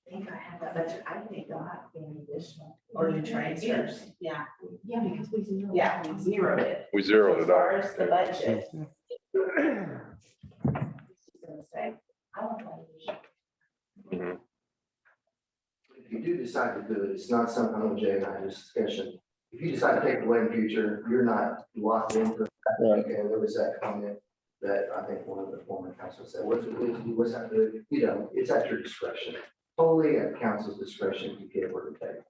Speaker 7: think I have that budget. I think they'll have to be an additional or new transfers. Yeah. Yeah, because we zeroed. Yeah, we zeroed it.
Speaker 8: We zeroed
Speaker 7: As
Speaker 8: it
Speaker 7: far
Speaker 8: out.
Speaker 7: as the budget. I don't know.
Speaker 8: Mhm.
Speaker 14: If you do decide to do it, it's not something on Jay and I just discussion. If you decide to take it away in the future, you're not locked into it.
Speaker 1: Right.
Speaker 14: Okay, there was that comment that I think one of the former council said, what's that do? You know, it's at your discretion, totally at council's discretion to get where to take.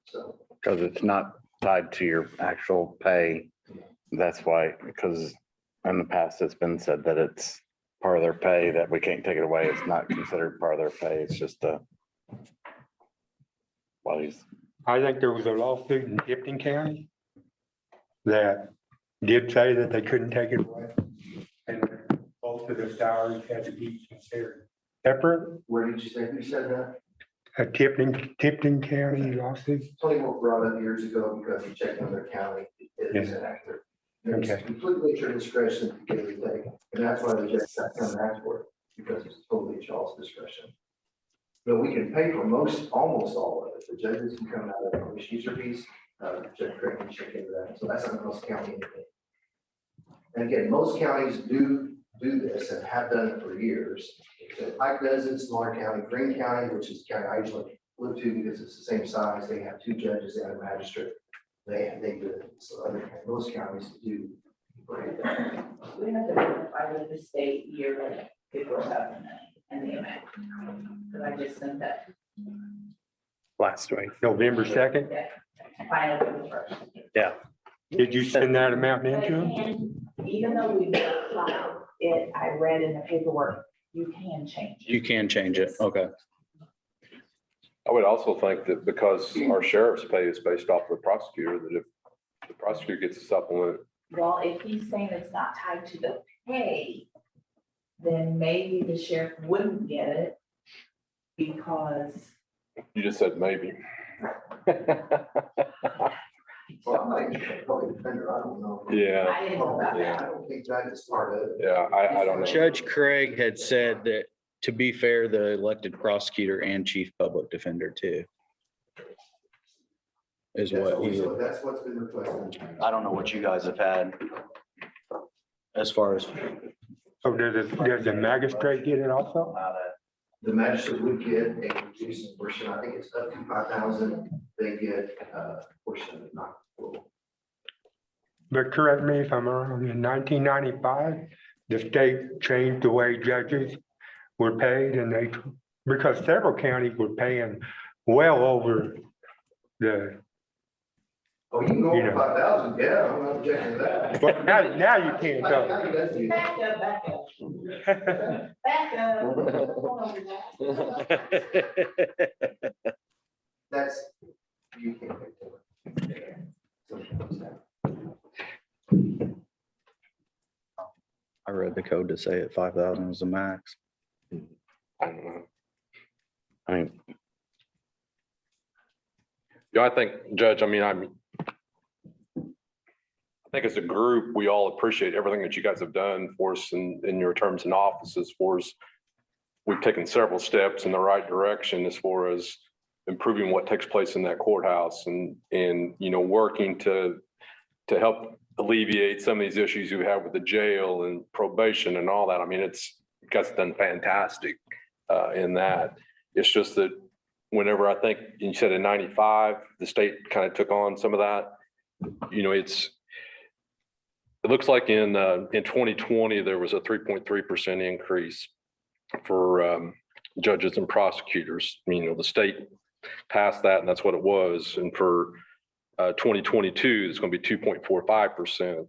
Speaker 14: So.
Speaker 11: Because it's not tied to your actual pay. That's why, because in the past, it's been said that it's part of their pay, that we can't take it away. It's not considered part of their pay. It's just well, he's,
Speaker 15: I think there was a lawsuit in Tipton County that did say that they couldn't take it away. And both of the salaries had to be considered. separate,
Speaker 14: Where did you say, who said that?
Speaker 15: a Tipton County lawsuit?
Speaker 14: Tony Wolf brought up years ago because he checked on their county. It is inaccurate. It's
Speaker 15: Okay.
Speaker 14: completely at your discretion to get everything. And that's why the judge got come back for it, because it's totally at y'all's discretion. But we can pay for almost all of it. The judges can come out of the user fees. Judge Craig can check into that. So that's not most county anything. And again, most counties do this and have done it for years. So Pike does it, smaller county, Green County, which is the county I usually live to because it's the same size. They have 2 judges and a magistrate. They do it. So most counties do.
Speaker 4: We have to verify with the state yearly if we're having that and the amount. Because I just sent that.
Speaker 3: Last week.
Speaker 15: November 2nd?
Speaker 4: Final for the first.
Speaker 3: Yeah.
Speaker 15: Did you send that amount into them?
Speaker 7: And even though we verified it, I read in the paperwork, you can change it.
Speaker 3: You can change it. Okay.
Speaker 8: I would also think that because our sheriff's pay is based off the prosecutor, that if the prosecutor gets a supplement,
Speaker 7: Well, if he's saying it's not tied to the pay, then maybe the sheriff wouldn't get it because
Speaker 8: you just said maybe.
Speaker 14: Well, I'm not even a public defender. I don't know.
Speaker 8: Yeah,
Speaker 7: I didn't know about
Speaker 8: yeah.
Speaker 7: that.
Speaker 14: I don't think that is part of it.
Speaker 8: yeah, I don't know.
Speaker 3: Judge Craig had said that, to be fair, the elected prosecutor and chief public defender too. Is what he,
Speaker 14: That's what's been requested.
Speaker 3: I don't know what you guys have had. As far as.
Speaker 15: So does the magistrate get it also?
Speaker 14: The magistrate would get a reduced portion. I think it's up to 5,000. They get a portion of it, not full.
Speaker 15: But correct me if I'm wrong, in 1995, the state changed the way judges were paid and because several counties were paying well over the,
Speaker 14: Oh, you can go
Speaker 15: You
Speaker 14: over
Speaker 15: know.
Speaker 14: 5,000. Yeah, I'm not objecting to that.
Speaker 15: but now you can't go.
Speaker 14: County does do that.
Speaker 7: Back up. Back up.
Speaker 14: That's, you can't make that. Sometimes that.
Speaker 3: I read the code to say it 5,000 was the max.
Speaker 8: I don't know.
Speaker 11: I mean,
Speaker 8: Yeah, I think, Judge, I think as a group, we all appreciate everything that you guys have done for us in your terms and offices for us. We've taken several steps in the right direction as far as improving what takes place in that courthouse and, working to help alleviate some of these issues you have with the jail and probation and all that. I mean, you guys have done fantastic in that. It's just that whenever I think, you said in 95, the state kind of took on some of that, it looks like in 2020, there was a 3.3% increase for judges and prosecutors. The state passed that and that's what it was. And for 2022, it's going to be 2.45%.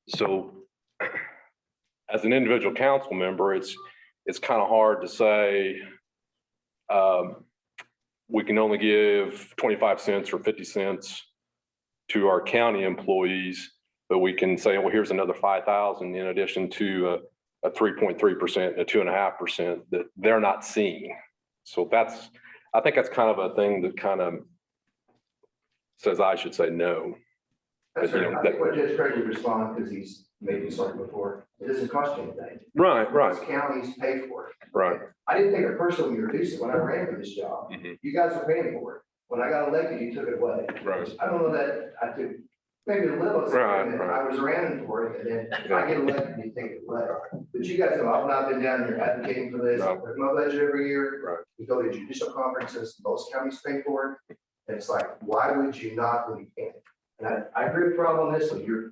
Speaker 8: So as an individual council member, it's kind of hard to say we can only give 25 cents or 50 cents to our county employees, but we can say, well, here's another 5,000 in addition to a 3.3%, a 2.5% that they're not seeing. So I think that's kind of a thing that kind of says I should say no.
Speaker 14: That's right. I think what Judge Craig would respond, because he's made me start before, it doesn't cost you anything.
Speaker 8: Right.
Speaker 14: Most counties pay for it.
Speaker 8: Right.
Speaker 14: I didn't think at first when you reduced it, when I ran for this job, you guys were paying for it. When I got elected, you took it away.
Speaker 8: Right.
Speaker 14: I don't know that I took maybe a little,
Speaker 8: Right.
Speaker 14: I was running for it, and then I get elected, you take it away. But you guys know, I've not been down here advocating for this.
Speaker 8: No.
Speaker 14: There's my budget every year.
Speaker 8: Right.
Speaker 14: We go to judicial conferences, most counties pay for it. And it's like, why would you not when you can? And I agree with Rob on this one. You're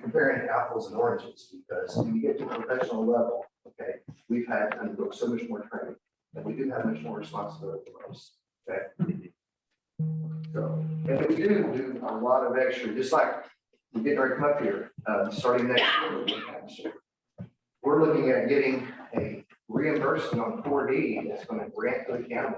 Speaker 14: comparing apples and oranges, because when you get to a professional level, okay, we've had to undergo so much more training, and we do have much more responsibility for us, okay? So, and we do a lot of extra, just like we're getting ready to come up here, starting next year. We're looking at getting a reimbursement on 4D that's going to grant to the county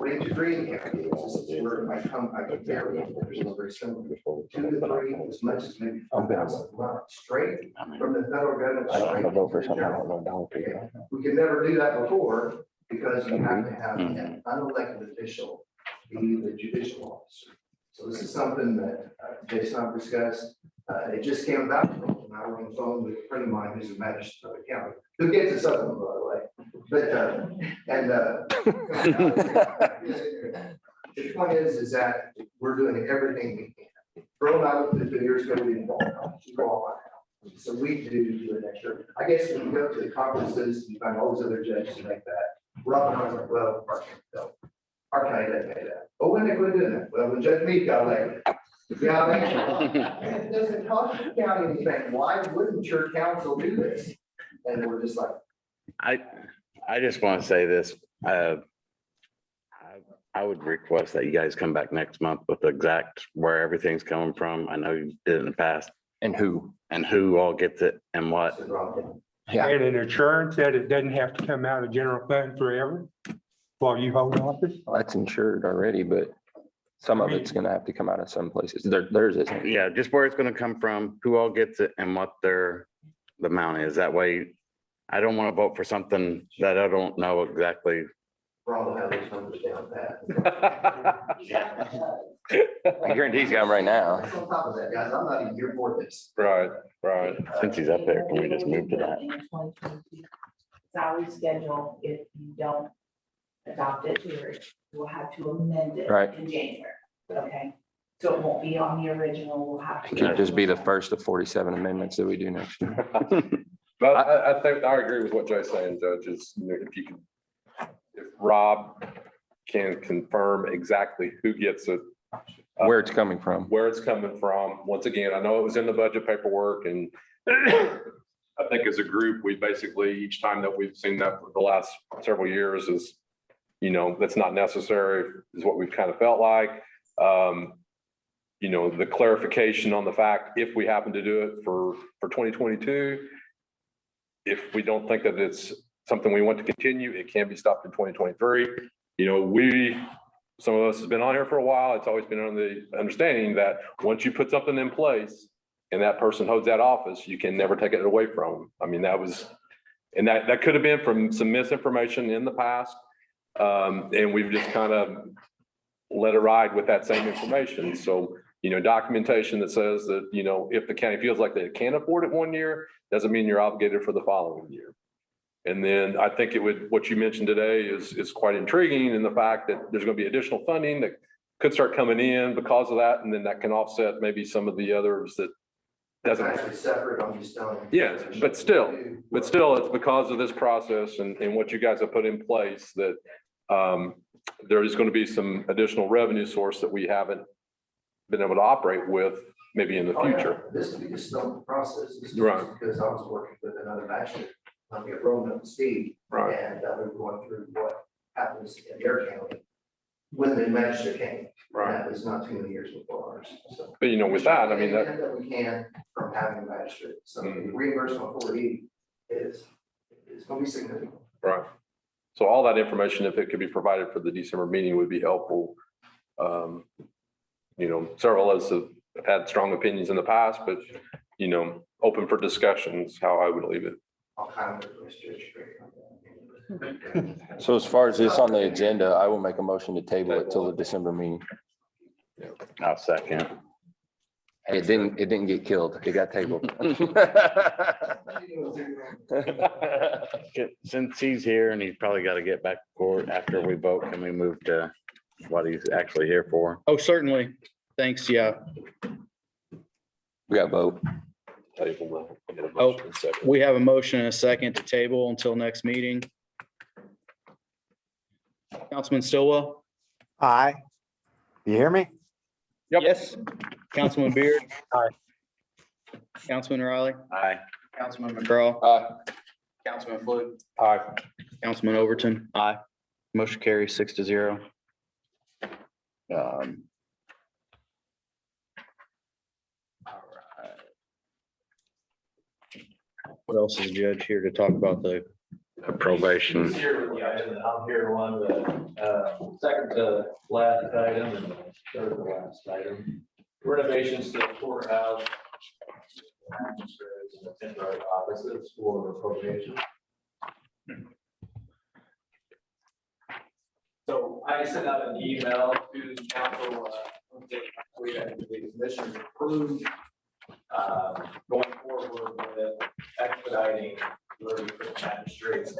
Speaker 14: According to Green County, this is where I compare it, there's no very similar. 2 to 3, as much as maybe 4,000 a month, straight from the federal government.
Speaker 11: I don't want to
Speaker 14: straight
Speaker 11: vote for
Speaker 14: to
Speaker 11: something I
Speaker 14: general.
Speaker 11: don't know.
Speaker 14: Okay. We could never do that before because you have to have an unelected official be the judicial officer. So this is something that Jason and I discussed. It just came about. And I was on the phone with a friend of mine who's a magistrate of the county, who gets us something, by the way. But, the point is that we're doing everything we can. Earl and I looked at the years ago, we didn't qualify. So we do an extra. I guess when you go to the conferences, you find all those other judges who make that. Rob and I was like, well, our county doesn't pay that. Oh, when they quit doing that? Well, when Judge Meade got elected. Yeah, it doesn't cost the county anything. Why wouldn't your council do this? And we're just like,
Speaker 11: I just want to say this. I would request that you guys come back next month with exact where everything's coming from. I know you did it in the past. And who all gets it and what.
Speaker 15: And an assurance that it doesn't have to come out of general fund forever while you hold office.
Speaker 16: Well, that's insured already, but some of it's gonna have to come out of some places. Theirs isn't.
Speaker 11: Yeah, just where it's gonna come from, who all gets it and what the amount is. That way, I don't want to vote for something that I don't know exactly.
Speaker 14: Rob will have those numbers down pat.
Speaker 16: I guarantee he's got them right now.
Speaker 14: On top of that, guys, I'm not even here for this.
Speaker 8: Right.
Speaker 11: Since he's up there, can we just move to that?
Speaker 7: Salary schedule, if you don't adopt it here, we'll have to amend it
Speaker 16: Right.
Speaker 7: in January, okay? So it won't be on the original, we'll have to.
Speaker 16: Could just be the first of 47 amendments that we do next year.
Speaker 8: But I think I agree with what Jay's saying, Judge, is, you know, if Rob can confirm exactly who gets it.
Speaker 16: Where it's coming from.
Speaker 8: Once again, I know it was in the budget paperwork, and I think as a group, we basically, each time that we've seen that for the last several years is, you know, that's not necessary, is what we've kind of felt like. You know, the clarification on the fact, if we happen to do it for 2022, if we don't think that it's something we want to continue, it can be stopped in 2023. You know, some of us has been on here for a while. It's always been on the understanding that once you put something in place and that person holds that office, you can never take it away from them. I mean, that could have been from some misinformation in the past. And we've just kind of let it ride with that same information. So, you know, documentation that says that, you know, if the county feels like they can't afford it one year, doesn't mean you're obligated for the following year. And then I think what you mentioned today is quite intriguing in the fact that there's going to be additional funding that could start coming in because of that. And then that can offset maybe some of the others that doesn't.
Speaker 14: Actually separate on these stones.
Speaker 8: Yes, but still, it's because of this process and what you guys have put in place that there is going to be some additional revenue source that we haven't been able to operate with maybe in the future.
Speaker 14: This will be the stone process. This is
Speaker 8: Right.
Speaker 14: Because I was working with another magistrate, I'm get rolling up to speed.
Speaker 8: Right.
Speaker 14: And we were going through what happens in their county when the magistrate came.
Speaker 8: Right.
Speaker 14: That was not too many years before ours, so.
Speaker 8: But you know, with that, I mean, that,
Speaker 14: That we can from having a magistrate, so the reimbursement for it is going to be significant.
Speaker 8: right. So all that information, if it could be provided for the December meeting, would be helpful. You know, several of us have had strong opinions in the past, but, you know, open for discussions, how I would leave it.
Speaker 14: I'll kind of
Speaker 16: So as far as this on the agenda, I will make a motion to table it till the December meeting.
Speaker 11: I'll second.
Speaker 16: It didn't get killed. It got tabled.
Speaker 11: Since he's here and he's probably got to get back to court after we vote, can we move to what he's actually here for?
Speaker 3: Oh, certainly. Thanks. Yeah.
Speaker 16: We got vote.
Speaker 3: Oh, we have a motion and a second to table until next meeting. Councilman Stillwell?
Speaker 12: Aye. You hear me?
Speaker 8: Yep.
Speaker 3: Yes. Councilman Beard?
Speaker 12: Aye.
Speaker 3: Councilman Riley?
Speaker 11: Aye.
Speaker 3: Councilman McCraw?
Speaker 13: Aye.
Speaker 3: Councilman Fluke?
Speaker 8: Aye.
Speaker 3: Councilman Overton? Aye. Motion carries 6-0. All right. What else is Judge here to talk about the
Speaker 11: Probation.
Speaker 13: He's here with the item, and I'm here on the second to last item and the third to last item. Renovations to the courthouse. And the temporary offices for appropriation. So I sent out an email to the council, we had the commissioners approved going forward with expediting learning for the magistrates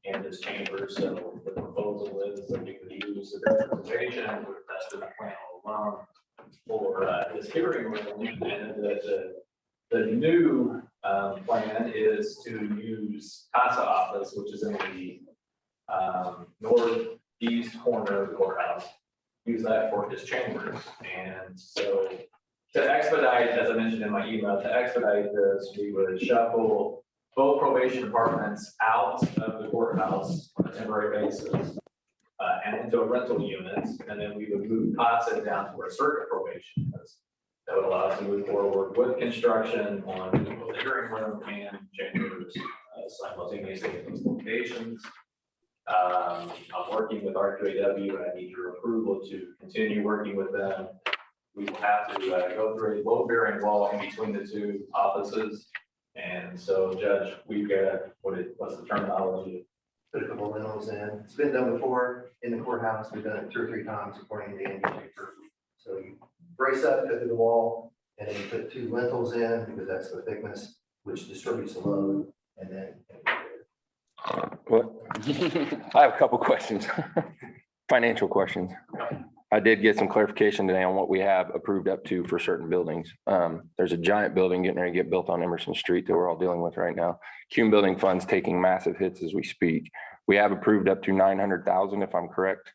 Speaker 13: and this chamber. So the proposal is that we could use the representation and we're testing the plan alone for this hearing room. And the new plan is to use CASA office, which is in the northeast corner of the courthouse. Use that for his chambers. And so to expedite, as I mentioned in my email, to expedite this, we would shuffle both probation departments out of the courthouse on a temporary basis and into a rental unit. And then we would move CASA down to our circuit probation. That would allow us to move forward with construction on the hearing room and chambers simultaneously in these locations. I'm working with RQAW and I need your approval to continue working with them. We will have to go through a load bearing wall in between the two offices. And so, Judge, we've got, what's the terminology?
Speaker 14: Put a couple of lintels in. It's been done before in the courthouse. We've done it 2 or 3 times according to the Andy Schaefer. So you brace up, cut through the wall, and then you put 2 lintels in because that's the thickness, which distributes the load, and then.
Speaker 16: What? I have a couple questions, financial questions. I did get some clarification today on what we have approved up to for certain buildings. There's a giant building getting ready to get built on Emerson Street that we're all dealing with right now. Cume Building Fund's taking massive hits as we speak. We have approved up to 900,000, if I'm correct,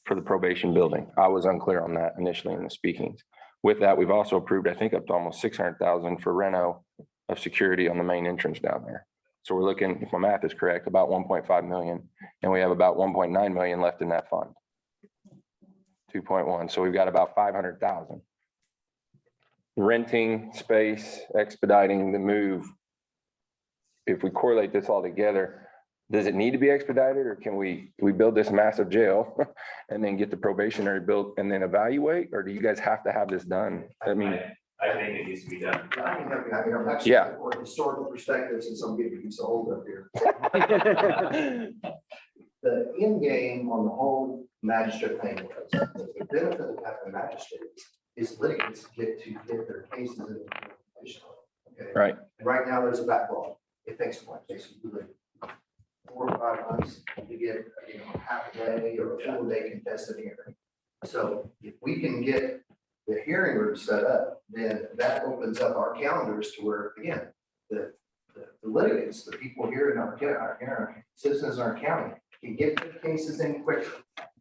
Speaker 16: for the probation building. I was unclear on that initially in the speakings. With that, we've also approved, I think, up to almost 600,000 for reno of security on the main entrance down there. So we're looking, if my math is correct, about 1.5 million, and we have about 1.9 million left in that fund. 2.1, so we've got about 500,000. Renting space, expediting the move. If we correlate this all together, does it need to be expedited, or can we build this massive jail and then get the probationary built and then evaluate, or do you guys have to have this done? I mean,
Speaker 13: I think it needs to be done.
Speaker 14: I can help you out here. I'm actually
Speaker 16: Yeah.
Speaker 14: for historical perspective since I'm getting so old up here. The end game on the whole magistrate thing was the benefit of having magistrates is litigants get to get their cases in the probation. Okay.
Speaker 16: right.
Speaker 14: And right now there's a backlog. It takes what? It takes really 4 or 5 months to get, half a day or a full day contested hearing. So if we can get the hearing room set up, then that opens up our calendars to where, again, the litigants, the people here in our citizens in our county can get their cases in quicker.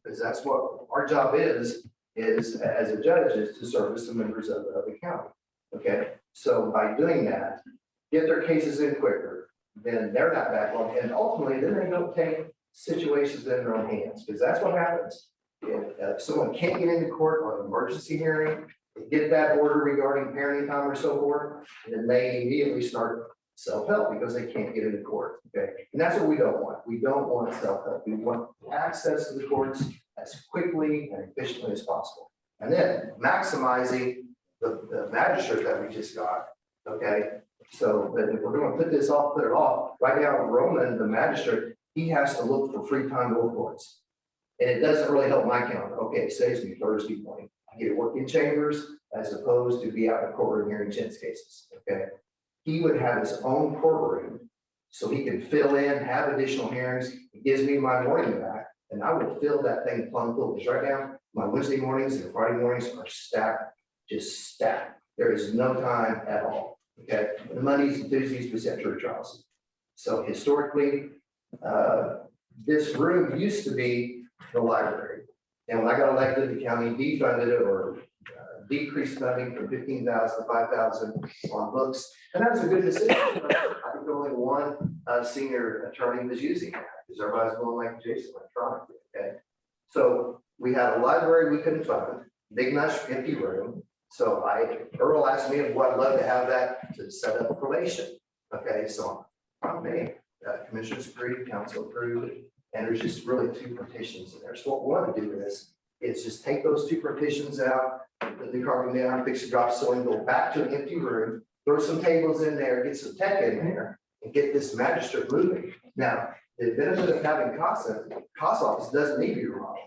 Speaker 14: Because that's what our job is as a judge, is to service the members of the county. Okay, so by doing that, get their cases in quicker, then they're not backlogged, and ultimately then they don't take situations in their own hands, because that's what happens. If someone can't get into court on an emergency hearing, they get that order regarding parenting time or so forth, and then they immediately start self-help because they can't get into court. Okay, and that's what we don't want. We don't want self-help. We want access to the courts as quickly and efficiently as possible, and then maximizing the magistrate that we just got. Okay, so but if we're going to put this off, put it off. Right now, Roman, the magistrate, he has to look for free time to courts. And it doesn't really help my calendar. Okay, it saves me Thursday morning. I get to work in chambers as opposed to be out in courtroom hearing chintz cases. Okay. He would have his own courtroom so he can fill in, have additional hearings. It gives me my morning back, and I will fill that thing plumb full. Because right now, my Wednesday mornings and Friday mornings are stacked, just stacked. There is no time at all. Okay. The Mondays and Tuesdays we set jury trials. So historically, this room used to be the library. And when I got elected, the county defunded it or decreased funding from 15,000 to 5,000 on books. And that was a good decision. I think only one senior attorney was using that because everybody's going like Jason electronically. Okay. So we had a library we couldn't fund, big nice empty room. So Earl asked me if I'd love to have that to set up probation. Okay. So me, commissioners approved, council approved, and there's just really two partitions in there. So what we want to do is just take those two partitions out, put the carpet down, fix the drop ceiling, go back to an empty room, throw some tables in there, get some tech in there, and get this magistrate moving. Now, the benefit of having CASA office doesn't need to be remodeled.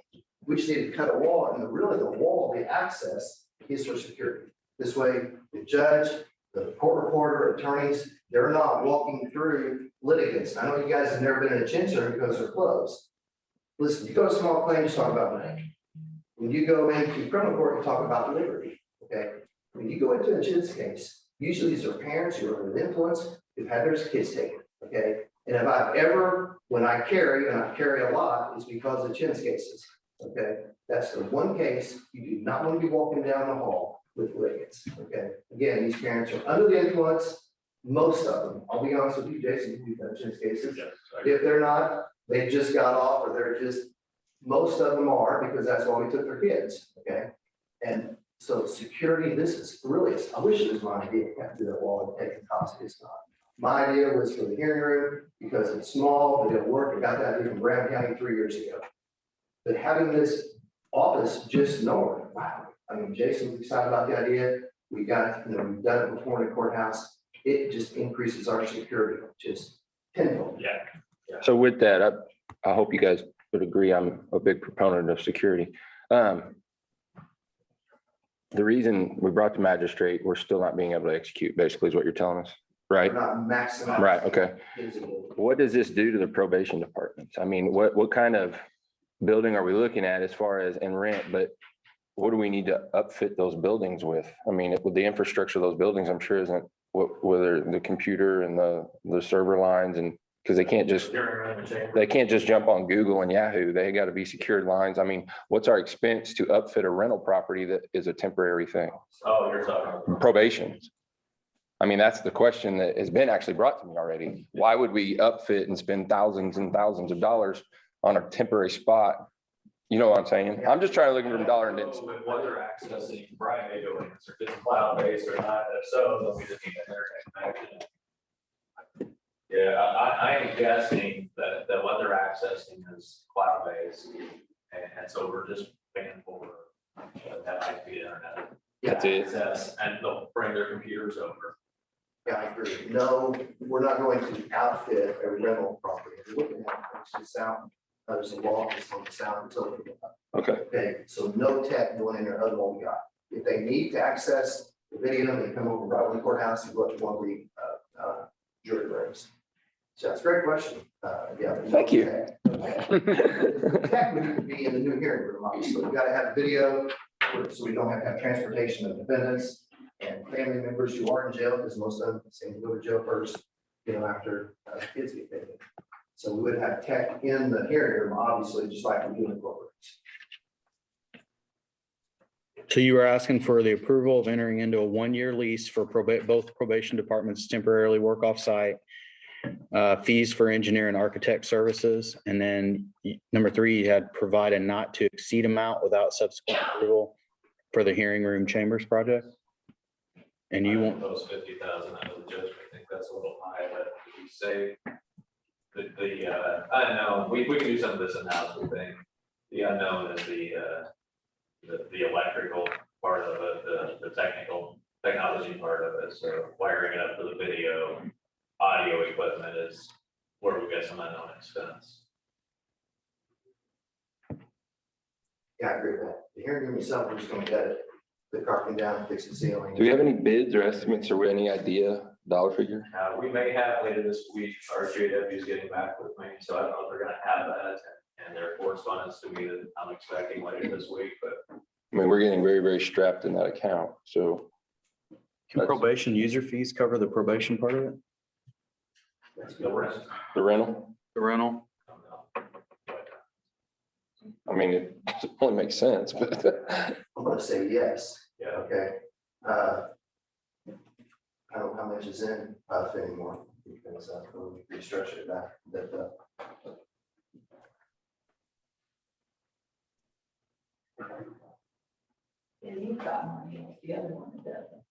Speaker 14: We just need to cut a wall, and really the wall, the access is for security. This way, the judge, the court reporter, attorneys, they're not walking through litigants. I know you guys have never been in a chin center because they're closed. Listen, you go to small claims, talk about money. When you go into criminal court, you talk about liberty, okay? When you go into a chins case, usually these are parents who are under influence, who've had their kids taken, okay? And if I've ever, when I carry, and I carry a lot, it's because of chins cases, okay? That's the one case you do not want to be walking down the hall with litigants, okay? Again, these parents are under the influence, most of them. I'll be honest with you, Jason, you've done chins cases. If they're not, they just got off, or they're just, most of them are, because that's why we took their kids, okay? And so security, this is really, I wish it was my idea, to have to do that wall and take the cost, it's not. My idea was for the hearing room, because it's small, but it'll work. I got that idea from Brown County 3 years ago. But having this office just north, wow. I mean, Jason was excited about the idea. We got, we've done it before in the courthouse. It just increases our security, just tenfold.
Speaker 13: Yeah.
Speaker 16: So with that, I hope you guys would agree, I'm a big proponent of security. The reason we brought the magistrate, we're still not being able to execute, basically is what you're telling us, right?
Speaker 14: We're not maximizing.
Speaker 16: Right, okay.
Speaker 14: Visibility.
Speaker 16: What does this do to the probation departments? I mean, what kind of building are we looking at as far as in rent, but what do we need to upfit those buildings with? I mean, with the infrastructure of those buildings, I'm sure isn't whether the computer and the server lines, and because they can't just jump on Google and Yahoo. They got to be secured lines. I mean, what's our expense to upfit a rental property that is a temporary thing?
Speaker 13: Oh, you're talking.
Speaker 16: Probation. I mean, that's the question that has been actually brought to me already. Why would we upfit and spend thousands and thousands of dollars on a temporary spot? You know what I'm saying? I'm just trying to look from dollar and cents.
Speaker 13: With what they're accessing Friday doing, if it's cloud-based or not, if so, then we just need an internet connection. Yeah, I am guessing that what they're accessing is cloud-based, and so we're just paying for that high-speed internet.
Speaker 16: That's it.
Speaker 13: Access, and they'll bring their computers over.
Speaker 14: Yeah, I agree. No, we're not going to outfit a rental property. We're looking at the sound. There's a law that's on the sound utility.
Speaker 16: Okay.
Speaker 14: Okay, so no tech going in there other than what we got. If they need to access the video, they come over right to the courthouse and go up to one of the jury rooms. So that's a great question. Yeah.
Speaker 16: Thank you.
Speaker 14: Tech would need to be in the new hearing room, obviously. We got to have video so we don't have to have transportation of defendants and family members who are in jail, because most of them seem to go to jail first, after kids get taken. So we would have tech in the hearing room, obviously, just like we do in the courtrooms.
Speaker 3: So you were asking for the approval of entering into a 1-year lease for both probation departments temporarily work off-site, fees for engineer and architect services. And then number 3, you had provide a not to exceed amount without subsequent approval for the hearing room chambers project. And you want
Speaker 13: those 50,000 out of the judge. I think that's a little high, but we say the unknown, we can do some of this in-house, we think. The unknown is the electrical part of it, the technology part of it. So wiring it up to the video, audio equipment is where we've got some unknown expense.
Speaker 14: Yeah, I agree with that. The hearing room itself, we're just going to get it, the carpeting down, fix the ceiling.
Speaker 16: Do we have any bids or estimates or any idea dollar figure?
Speaker 13: We may have later this week, our JW is getting back with me, so I don't know if they're gonna have that and their correspondence to me that I'm expecting later this week, but.
Speaker 16: I mean, we're getting very, very strapped in that account, so.
Speaker 3: can probation user fees cover the probation part of it?
Speaker 13: The rest.
Speaker 16: The rental,
Speaker 3: The rental?
Speaker 16: I mean, it only makes sense, but.
Speaker 14: I'm going to say yes.
Speaker 13: Yeah.
Speaker 14: Okay. I don't know how much is in anymore, because we restructured that.
Speaker 4: Yeah, you've got money, the other one that doesn't.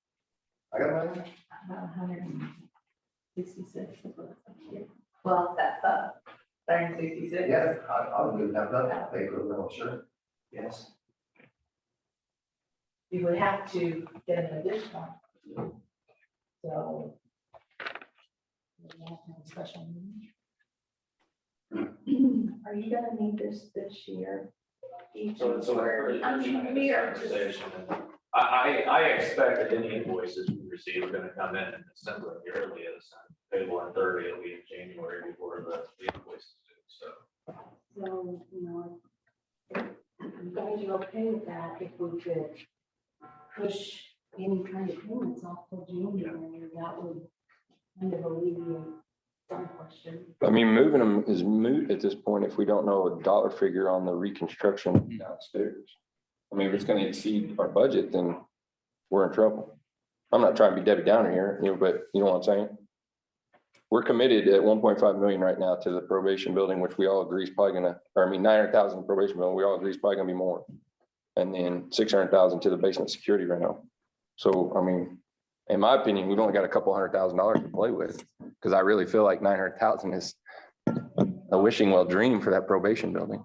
Speaker 14: I got money.
Speaker 4: About 166. Well, that's up, 166.
Speaker 14: Yeah, I would even have that paper a little, sure. Yes.
Speaker 4: You would have to get an additional. So. we have to have a special meeting.
Speaker 10: Are you gonna need this year? Each
Speaker 13: So
Speaker 10: year? I mean, we are just.
Speaker 13: I expect that any invoices we receive are gonna come in December at the earliest, and payable on 30, it'll be in January before the invoices due, so.
Speaker 10: So, you know, if you guys are okay with that, if we could push any kind of payments off till January, that would kind of alleviate some question.
Speaker 16: I mean, moving them is moot at this point if we don't know a dollar figure on the reconstruction downstairs. I mean, if it's gonna exceed our budget, then we're in trouble. I'm not trying to be Debbie Downer here, but you know what I'm saying? We're committed at 1.5 million right now to the probation building, which we all agree is probably gonna, or I mean, 900,000 probation building, we all agree is probably gonna be more. And then 600,000 to the basement security rental. So, I mean, in my opinion, we've only got a couple $100,000 to play with, because I really feel like 900,000 is a wishing well dream for that probation building.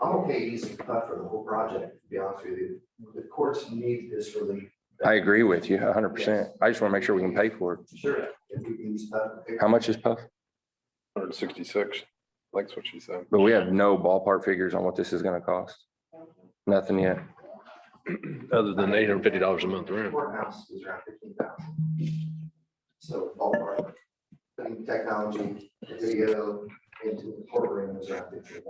Speaker 14: I'm okay using cut for the whole project, to be honest with you. The courts need this relief.
Speaker 16: I agree with you 100%. I just want to make sure we can pay for it.
Speaker 14: Sure. If we can use cut.
Speaker 16: How much is Puff?
Speaker 8: 166, that's what she said.
Speaker 16: But we have no ballpark figures on what this is gonna cost. Nothing yet.
Speaker 8: Other than $850 a month rent.
Speaker 14: Courthouse is around 15,000. So ballpark, putting technology, video into the courtroom is around 15,000.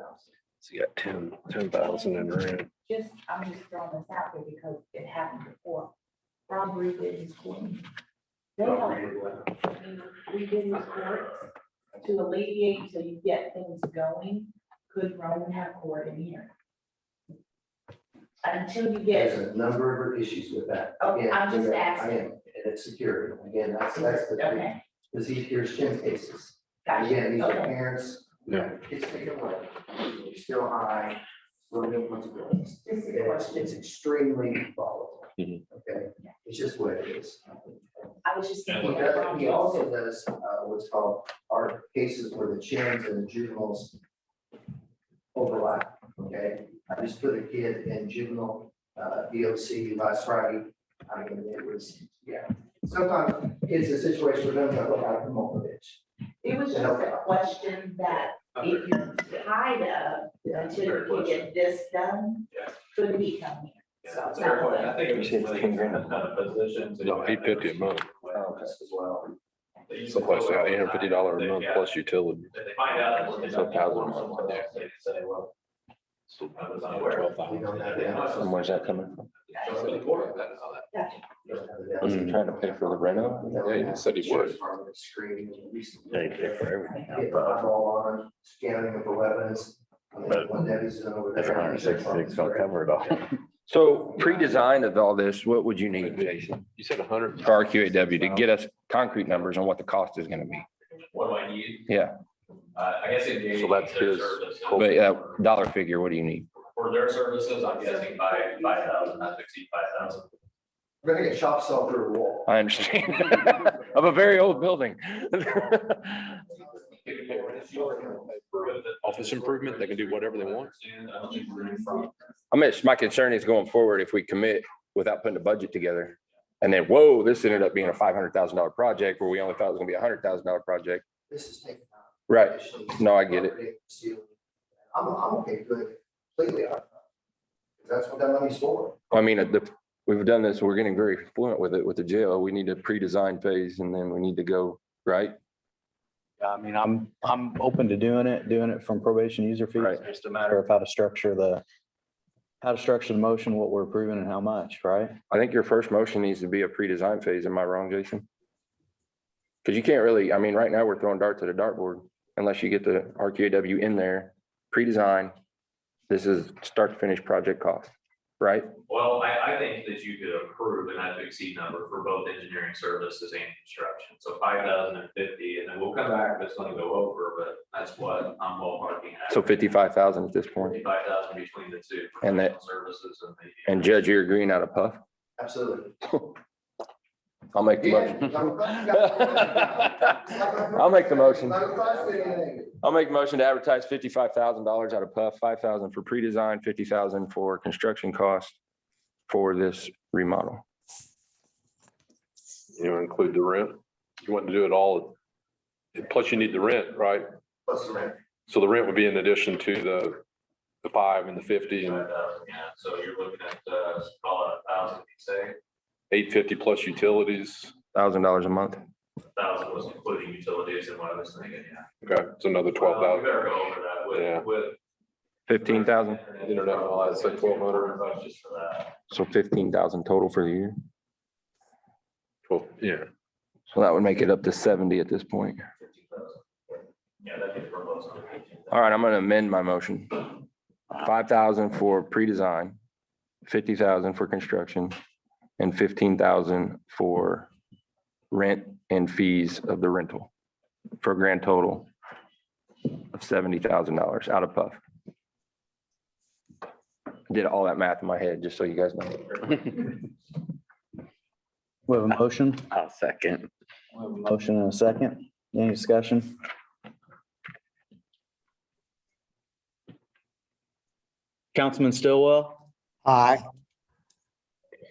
Speaker 8: So you got 10,000 in rent.
Speaker 4: Just, I'm just throwing this out there because it happened before. Rob redid his court. They have redid his court to alleviate, so you get things going. Could Roman have court in here? Until you get.
Speaker 14: There's a number of issues with that.
Speaker 4: Oh,
Speaker 14: Again,
Speaker 4: I'm just
Speaker 14: I
Speaker 4: asking.
Speaker 14: am, and it's security. Again, that's the,
Speaker 4: Okay,
Speaker 14: because here's Jim's cases.
Speaker 4: gotcha.
Speaker 14: Again, these are
Speaker 4: Okay.
Speaker 14: parents,
Speaker 8: Yeah.
Speaker 14: kids taken away, they're still high, still doing what's going.
Speaker 4: This is a
Speaker 14: It's
Speaker 4: question.
Speaker 14: extremely volatile.
Speaker 8: Mhm.
Speaker 14: Okay, it's just what it is.
Speaker 4: I was just
Speaker 14: He
Speaker 4: thinking.
Speaker 14: does, he also does, what's called our cases where the chins and the juveniles overlap, okay? I just put a kid in juvenile, DOC last Friday. I mean, it was, yeah. Sometimes kids in situations where they're not allowed to come over this.
Speaker 4: It was just a question that if you're tied up until you get this done,
Speaker 13: Yeah.
Speaker 4: could he come here?
Speaker 13: Yeah, it's a fair point. I think it was really kind of position to.
Speaker 8: No, 850 a month.
Speaker 13: As well.
Speaker 8: Someplace they got $850 a month plus utility.
Speaker 13: If they find out. that
Speaker 8: So 1,000 a month.
Speaker 13: someone else, they can say, well,
Speaker 8: So
Speaker 13: I was unaware.
Speaker 14: We don't have that.
Speaker 16: And where's that coming from?
Speaker 13: So for the court, that's how that.
Speaker 4: Gotcha.
Speaker 16: Was he trying to pay for the reno?
Speaker 8: Yeah, he said he would.
Speaker 11: They pay for everything.
Speaker 14: Get the eyeball on, scanning of the weapons. I mean,
Speaker 11: But
Speaker 14: when Debbie's done over there.
Speaker 11: That's 166, don't cover it all.
Speaker 16: So pre-design of all this, what would you need, Jason?
Speaker 8: You said 100.
Speaker 16: For RQAW to get us concrete numbers on what the cost is gonna be?
Speaker 13: What do I need?
Speaker 16: Yeah,
Speaker 13: I guess in the.
Speaker 8: So that's his
Speaker 16: but dollar figure, what do you need?
Speaker 13: For their services, I'm guessing by 5,000, not to exceed 5,000.
Speaker 14: We're gonna get shop saw through a wall.
Speaker 16: I understand. Of a very old building.
Speaker 8: Office improvement, they can do whatever they want.
Speaker 16: I mean, my concern is going forward, if we commit without putting a budget together. And then, whoa, this ended up being a $500,000 project where we only thought it was gonna be a $100,000 project.
Speaker 14: This is taking. out.
Speaker 16: Right. No, I get it.
Speaker 14: I'm okay doing it completely out. That's what that money's for.
Speaker 16: I mean, we've done this, we're getting very fluent with it with the jail. We need a pre-design phase and then we need to go, right?
Speaker 3: I mean, I'm open to doing it from probation user fees.
Speaker 16: Right.
Speaker 3: It's just a matter of how to structure the motion, what we're approving and how much, right?
Speaker 16: I think your first motion needs to be a pre-design phase. Am I wrong, Jason? Because you can't really, I mean, right now we're throwing darts at a dartboard unless you get the RQAW in there, pre-design. This is start to finish project cost, right?
Speaker 13: Well, I think that you could approve an not to exceed number for both engineering services and construction. So 5,050, and then we'll come back if it's gonna go over, but that's what I'm ballparking at.
Speaker 16: So 55,000 at this point.
Speaker 13: 55,000 between the two.
Speaker 16: And that-
Speaker 13: professional Services and the.
Speaker 16: And Judge, you're agreeing out of puff?
Speaker 14: Absolutely.
Speaker 16: I'll make the motion. I'll make the motion. I'll make the motion to advertise $55,000 out of PUF, 5,000 for pre-design, 50,000 for construction costs for this remodel.
Speaker 8: You want to include the rent? You want to do it all? Plus you need the rent, right?
Speaker 14: Plus the rent.
Speaker 8: So the rent would be in addition to the 5 and the 50 and
Speaker 13: Yeah, so you're looking at, call it 1,000, say,
Speaker 8: 850 plus utilities.
Speaker 16: $1,000 a month.
Speaker 13: 1,000 was including utilities and what I was thinking, yeah.
Speaker 8: Okay, it's another
Speaker 13: We
Speaker 8: 12,000.
Speaker 13: better go over that
Speaker 8: Yeah.
Speaker 13: with
Speaker 16: 15,000.
Speaker 8: Internet and all that's like 1,200.
Speaker 13: $1,200 just for that.
Speaker 16: So 15,000 total for the year.
Speaker 8: 12, yeah.
Speaker 16: So that would make it up to 70 at this point.
Speaker 13: 15,000. Yeah, that'd be the proposal.
Speaker 16: All right, I'm gonna amend my motion. 5,000 for pre-design, 50,000 for construction, and 15,000 for rent and fees of the rental, for a grand total of $70,000 out of PUF. Did all that math in my head, just so you guys know.
Speaker 3: We have a motion,
Speaker 11: I'll second.
Speaker 3: we have a motion and a second. Any discussion? Councilman Stillwell,
Speaker 12: Aye.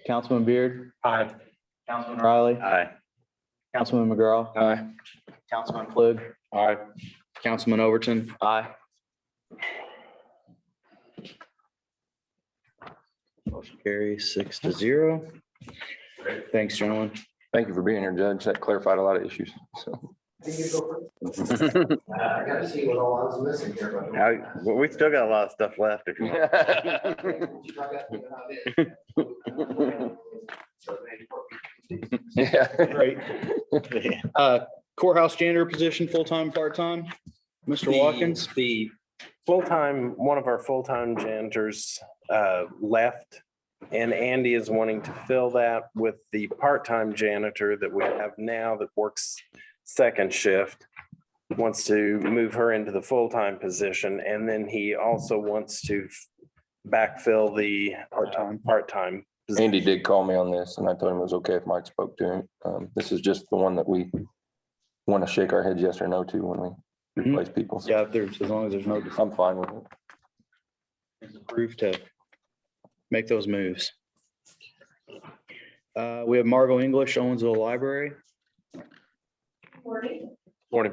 Speaker 3: Councilman Beard,
Speaker 15: Aye.
Speaker 3: Councilman Riley,
Speaker 11: Aye.
Speaker 3: Councilman McGraw,
Speaker 16: Aye.
Speaker 3: Councilman Flug,
Speaker 8: All right.
Speaker 3: Councilman Overton. Aye. Motion carries 6-0. Thanks, gentlemen.
Speaker 16: Thank you for being here, Judge. That clarified a lot of issues. So,
Speaker 14: I gotta see what all I was missing here. but-
Speaker 11: Well, we still got a lot of stuff left if you want.
Speaker 16: yeah.
Speaker 3: Great. Courthouse janitor position, full-time, part-time? Mr. Watkins?
Speaker 2: The full-time, one of our full-time janitors left. And Andy is wanting to fill that with the part-time janitor that we have now that works second shift. Wants to move her into the full-time position, and then he also wants to backfill the part-time. position.
Speaker 16: Andy did call me on this, and I told him it was okay if Mike spoke to him. This is just the one that we want to shake our heads yes or no to when we replace people. So
Speaker 3: Yeah, if there's, as long as there's no
Speaker 16: I'm fine with it.
Speaker 3: approved to make those moves. We have Margot English, Owensville Library.
Speaker 5: Morning.
Speaker 8: Morning.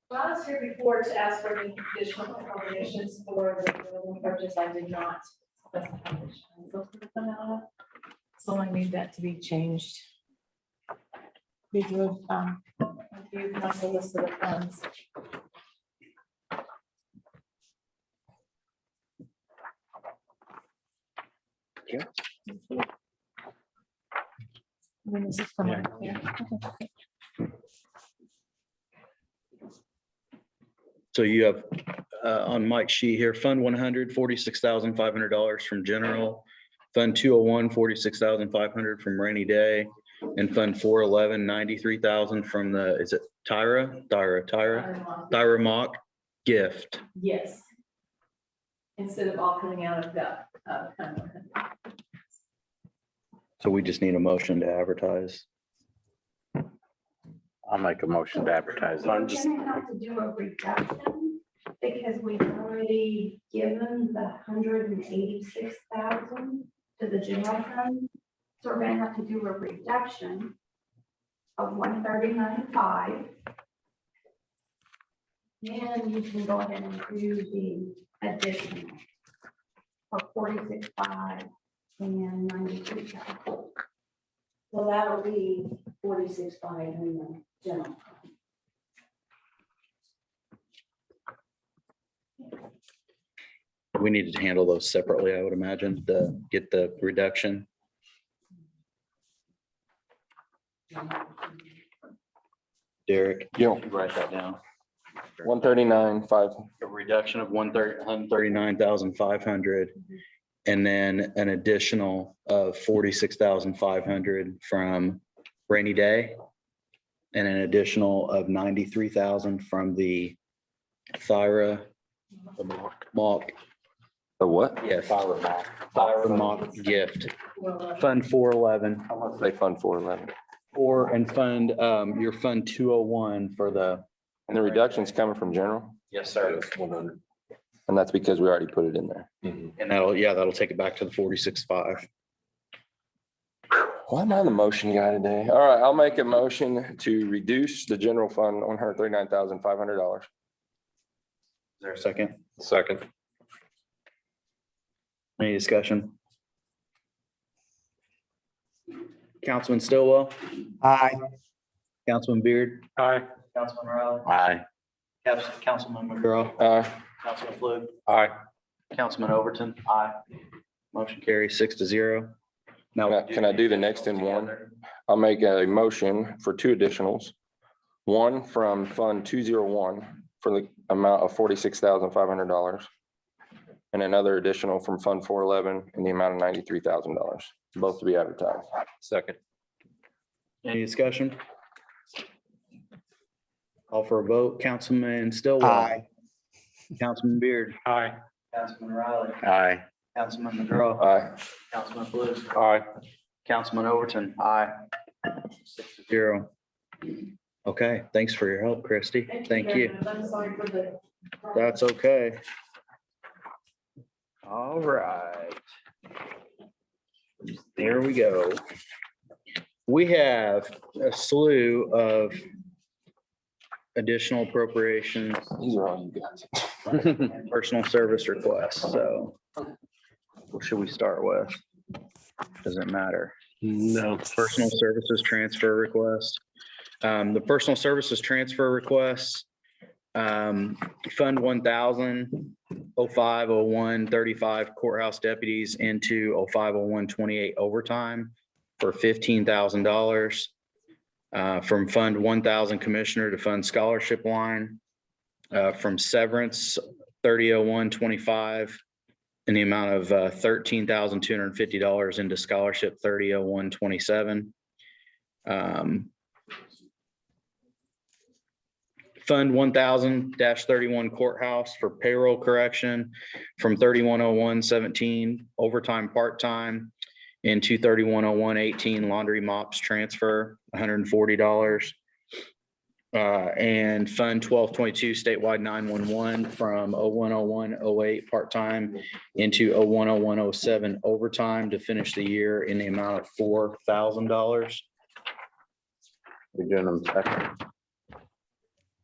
Speaker 5: Well, I was here before to ask for any additional accommodations for the building purchase. I did not specify which ones those were come out of. So I need that to be changed. These would, give my list of the funds.
Speaker 3: Yeah.
Speaker 5: When is this from? Yeah.
Speaker 3: So you have on Mike's sheet here, Fund 100, $46,500 from general. Fund 201, $46,500 from rainy day. And Fund 411, $93,000 from the, is it Tyra Mock gift.
Speaker 5: Yes. Instead of all coming out of that, fund.
Speaker 3: So we just need a motion to advertise.
Speaker 11: I'll make a motion to advertise.
Speaker 10: We're gonna have to do a reduction because we've already given the 186,000 to the general fund. So we're gonna have to do a reduction of 139.5. Then you can go ahead and do the additional for 46.5 and 93,000. So that'll be 46.5 in the general fund.
Speaker 3: We need to handle those separately, I would imagine, to get the reduction. Derek,
Speaker 16: Yeah.
Speaker 3: write that down.
Speaker 16: 139.5.
Speaker 3: A reduction of 139,500. And then an additional of 46,500 from rainy day. And an additional of 93,000 from the Thyra Mock
Speaker 16: A what?
Speaker 3: Yes. Fire mock gift. Fund 411
Speaker 16: How much they fund 411?
Speaker 3: and fund, your fund 201 for the.
Speaker 16: And the reduction's coming from general,
Speaker 3: Yes, sir.
Speaker 8: 100.
Speaker 16: and that's because we already put it in there.
Speaker 3: And that'll take it back to the 46.5.
Speaker 16: Why am I the motion guy today? All right, I'll make a motion to reduce the general fund $139,500.
Speaker 3: Is there a second?
Speaker 8: Second.
Speaker 3: Any discussion? Councilman Stillwell,
Speaker 12: Aye.
Speaker 3: Councilman Beard,
Speaker 15: Aye.
Speaker 3: Councilman Riley,
Speaker 11: Aye.
Speaker 3: Councilman McGurl, Councilman Fluke,
Speaker 8: Aye.
Speaker 3: Councilman Overton. Aye. Motion carries 6-0. Now.
Speaker 16: Can I do the next in one? I'll make a motion for two additionals. One from Fund 201 for the amount of $46,500. And another additional from Fund 411 in the amount of $93,000, both to be advertised.
Speaker 8: Second.
Speaker 3: Any discussion? Call for a vote. Councilman Stillwell.
Speaker 12: Aye.
Speaker 3: Councilman Beard.
Speaker 15: Aye.
Speaker 3: Councilman Riley.
Speaker 11: Aye.
Speaker 3: Councilman McGurl.
Speaker 16: Aye.
Speaker 3: Councilman Fluke.
Speaker 8: Aye.
Speaker 3: Councilman Overton. Aye. 6-0. Okay, thanks for your help, Christie. Thank you.
Speaker 4: I'm sorry for the.
Speaker 3: That's okay. All right. There we go. We have a slew of additional appropriations,
Speaker 16: These are all you guys.
Speaker 3: and personal service requests, so what should we start with? Doesn't matter.
Speaker 8: No.
Speaker 3: Personal services transfer request. The personal services transfer requests, Fund 1,000, 0501 35 courthouse deputies into 0501 28 overtime for $15,000. From Fund 1,000 commissioner to fund scholarship line, from severance 3001 25 in the amount of $13,250 into scholarship 3001 27. Fund 1,000-31 courthouse for payroll correction from 3101 17 overtime part-time into 3101 18 laundry mops transfer $140. And Fund 1222 statewide 911 from 0101 08 part-time into 0101 07 overtime to finish the year in the amount of $4,000.
Speaker 11: We're doing them second.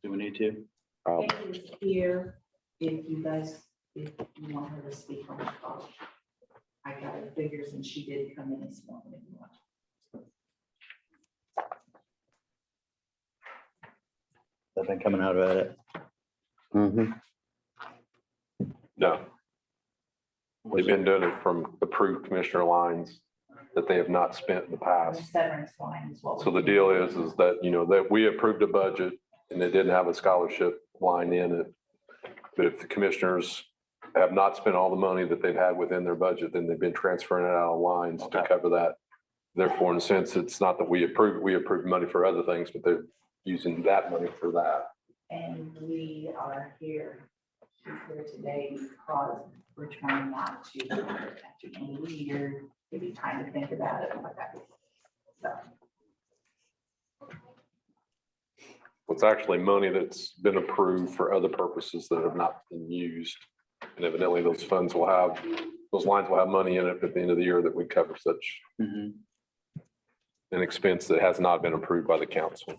Speaker 3: Do we need to?
Speaker 11: Oh,
Speaker 4: Kate is here if you guys, if you want her to speak on the call. I got her figures and she did come in this morning. if you want.
Speaker 3: I've been coming out of it.
Speaker 11: mhm.
Speaker 8: No. They've been doing it from approved commissioner lines that they have not spent in the
Speaker 4: The
Speaker 8: past.
Speaker 4: severance line is what.
Speaker 8: So the deal is that, that we approved a budget and they didn't have a scholarship line in it. But if the commissioners have not spent all the money that they've had within their budget, then they've been transferring it out of lines to cover that. Therefore, in a sense, it's not that we approved money for other things, but they're using that money for that.
Speaker 4: And we are here, she's here today because we're trying not to, at the end of the year, give you time to think about it. So.
Speaker 8: It's actually money that's been approved for other purposes that have not been used. And evidently those lines will have money in it at the end of the year that we cover such
Speaker 3: Mhm.
Speaker 8: an expense that has not been approved by the council.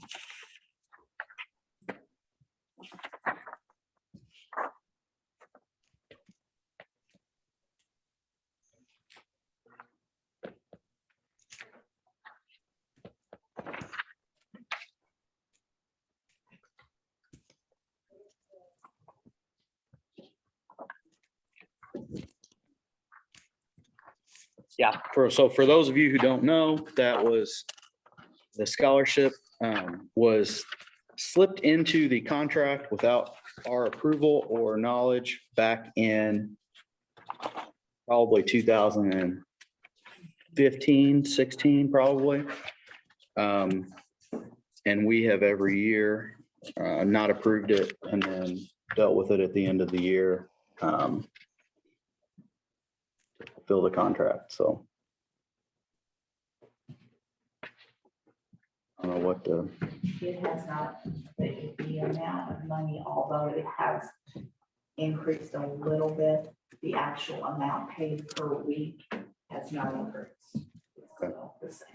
Speaker 3: Yeah, so for those of you who don't know, that was the scholarship was slipped into the contract without our approval or knowledge back in probably 2015, 16, probably. And we have every year not approved it and then dealt with it at the end of the year. fulfill the contract, so. I don't know what the,
Speaker 7: It has not, the amount of money, although it has increased a little bit, the actual amount paid per week has not increased. It's still the same.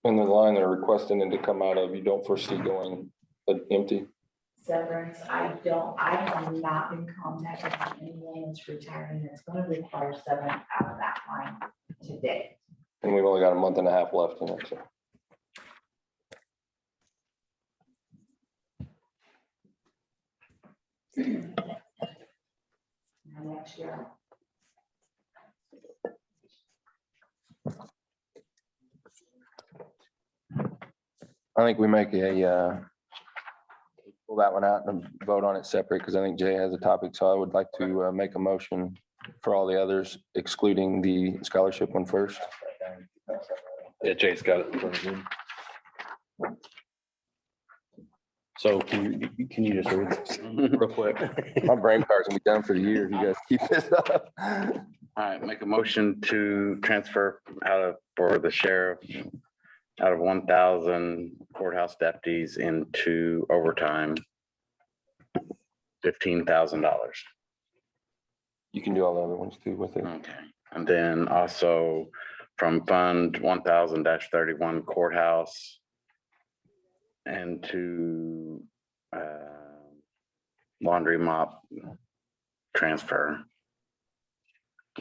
Speaker 16: And the line they're requesting it to come out of, you don't foresee going empty?
Speaker 7: Severance, I have not been contacted by anyone that's retiring that's going to require severance out of that line today.
Speaker 16: And we've only got a month and a half left in it, so.
Speaker 7: Now, next year,
Speaker 16: I think we make pull that one out and vote on it separate, because I think Jay has a topic, so I would like to make a motion for all the others excluding the scholarship one first.
Speaker 8: Yeah, Jay's got it in front of him.
Speaker 3: so can you just read this real quick?
Speaker 16: My brain power's gonna be done for the year if you guys keep this up.
Speaker 11: All right, make a motion to transfer for the sheriff, out of 1,000 courthouse deputies into overtime, $15,000.
Speaker 16: You can do all the other ones too with it.
Speaker 11: Okay, and then also from Fund 1,000-31 courthouse and to laundry mop transfer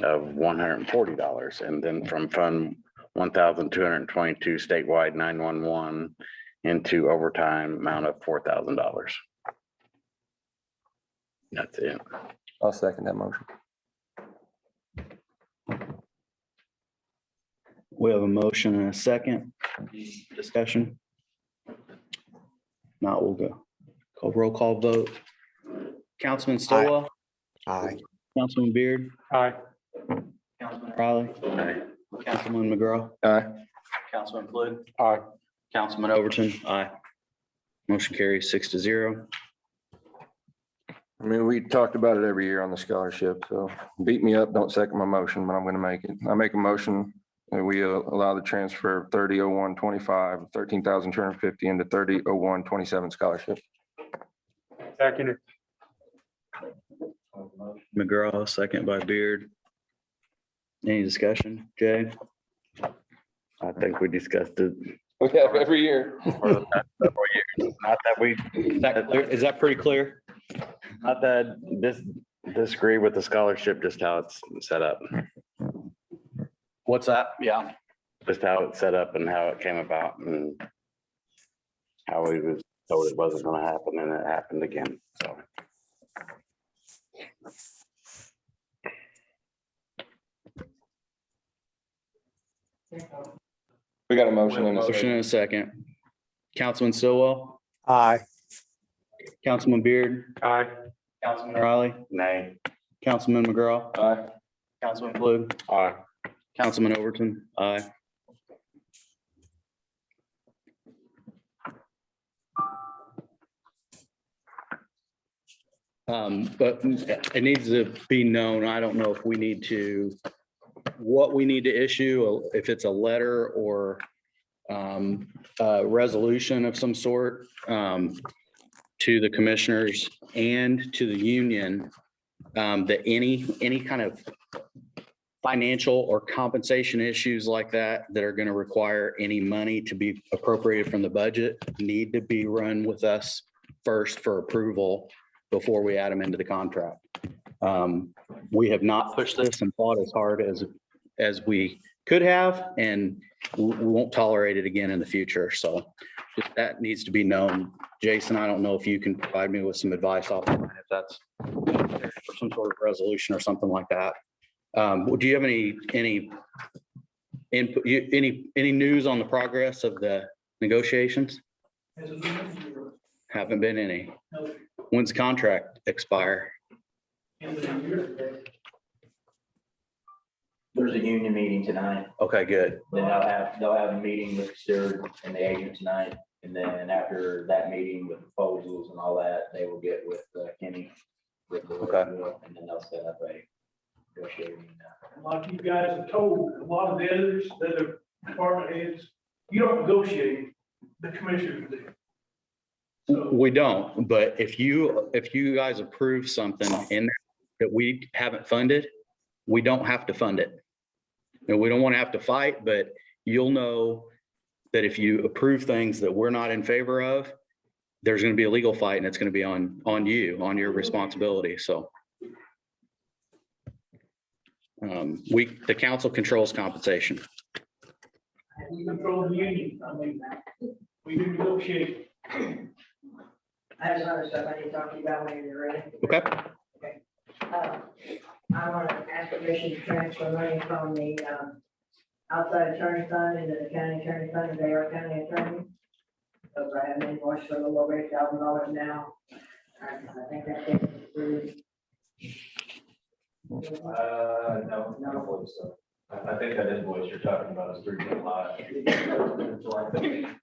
Speaker 11: of $140, and then from Fund 1,222 statewide 911 into overtime amount of $4,000. That's it.
Speaker 16: I'll second that motion.
Speaker 3: We have a motion and a second. Discussion? Not, we'll go. Roll call vote. Councilman Stillwell?
Speaker 12: Aye.
Speaker 3: Councilman Beard?
Speaker 15: Aye.
Speaker 3: Councilman Riley?
Speaker 11: Aye.
Speaker 3: Councilman McGraw?
Speaker 16: Aye.
Speaker 3: Councilman Flynn?
Speaker 15: Aye.
Speaker 3: Councilman Overton? Aye. Motion carries 6-0.
Speaker 16: I mean, we talked about it every year on the scholarship, so beat me up, don't second my motion, but I'm gonna make it. I make a motion that we allow the transfer of 30/01/25, 13,250 into 30/01/27 scholarship.
Speaker 15: Second it.
Speaker 3: McGraw, second by Beard. Any discussion, Jay?
Speaker 11: I think we discussed it
Speaker 16: We have every year.
Speaker 11: for the past several years. Not that we,
Speaker 3: Is that clear? Is that pretty clear?
Speaker 11: not that disagree with the scholarship, just how it's set up,
Speaker 3: What's that? Yeah.
Speaker 11: just how it's set up and how it came about and how we was told it wasn't gonna happen and it happened again, so.
Speaker 16: We got a motion and a
Speaker 3: Motion
Speaker 16: second.
Speaker 3: and a second. Councilman Stillwell?
Speaker 12: Aye.
Speaker 3: Councilman Beard?
Speaker 15: Aye.
Speaker 3: Councilman Riley?
Speaker 11: Nay.
Speaker 3: Councilman McGraw?
Speaker 16: Aye.
Speaker 3: Councilman Flynn?
Speaker 8: Aye.
Speaker 3: Councilman Overton? Aye. But it needs to be known, I don't know if we need to, what we need to issue, if it's a letter or a resolution of some sort to the commissioners and to the union, that any kind of financial or compensation issues like that are going to require any money to be appropriated from the budget need to be run with us first for approval before we add them into the contract. We have not pushed this and fought as hard as we could have, and we won't tolerate it again in the future. So that needs to be known. Jason, I don't know if you can provide me with some advice off of if that's or some sort of resolution or something like that. Do you have any input, any news on the progress of the negotiations? Haven't been any. When's contract expire?
Speaker 9: There's a union meeting tonight.
Speaker 3: Okay, good.
Speaker 9: Then they'll have a meeting with Stewart and the agent tonight. And then after that meeting with proposals and all that, they will get with Kenny.
Speaker 3: Okay.
Speaker 9: And then they'll set up a negotiating.
Speaker 17: Like you guys have told a lot of the others that are department heads, you don't negotiate, the commissioners do. So
Speaker 3: We don't, but if you guys approve something in there that we haven't funded, we don't have to fund it. And we don't want to have to fight, but you'll know that if you approve things that we're not in favor of, there's going to be a legal fight and it's going to be on you, on your responsibility. So the council controls compensation.
Speaker 17: we control the union. I mean, we do negotiate.
Speaker 4: I have some other stuff I need to talk to you about when you're ready.
Speaker 3: Okay.
Speaker 4: I want to ask permission to transfer money from the outside attorney fund into the county attorney fund, and they are county attorney. Because I have an invoice for a little over $8,000 now. I think that takes us through.
Speaker 13: No, not really, so. I think that invoice you're talking about is 3.5.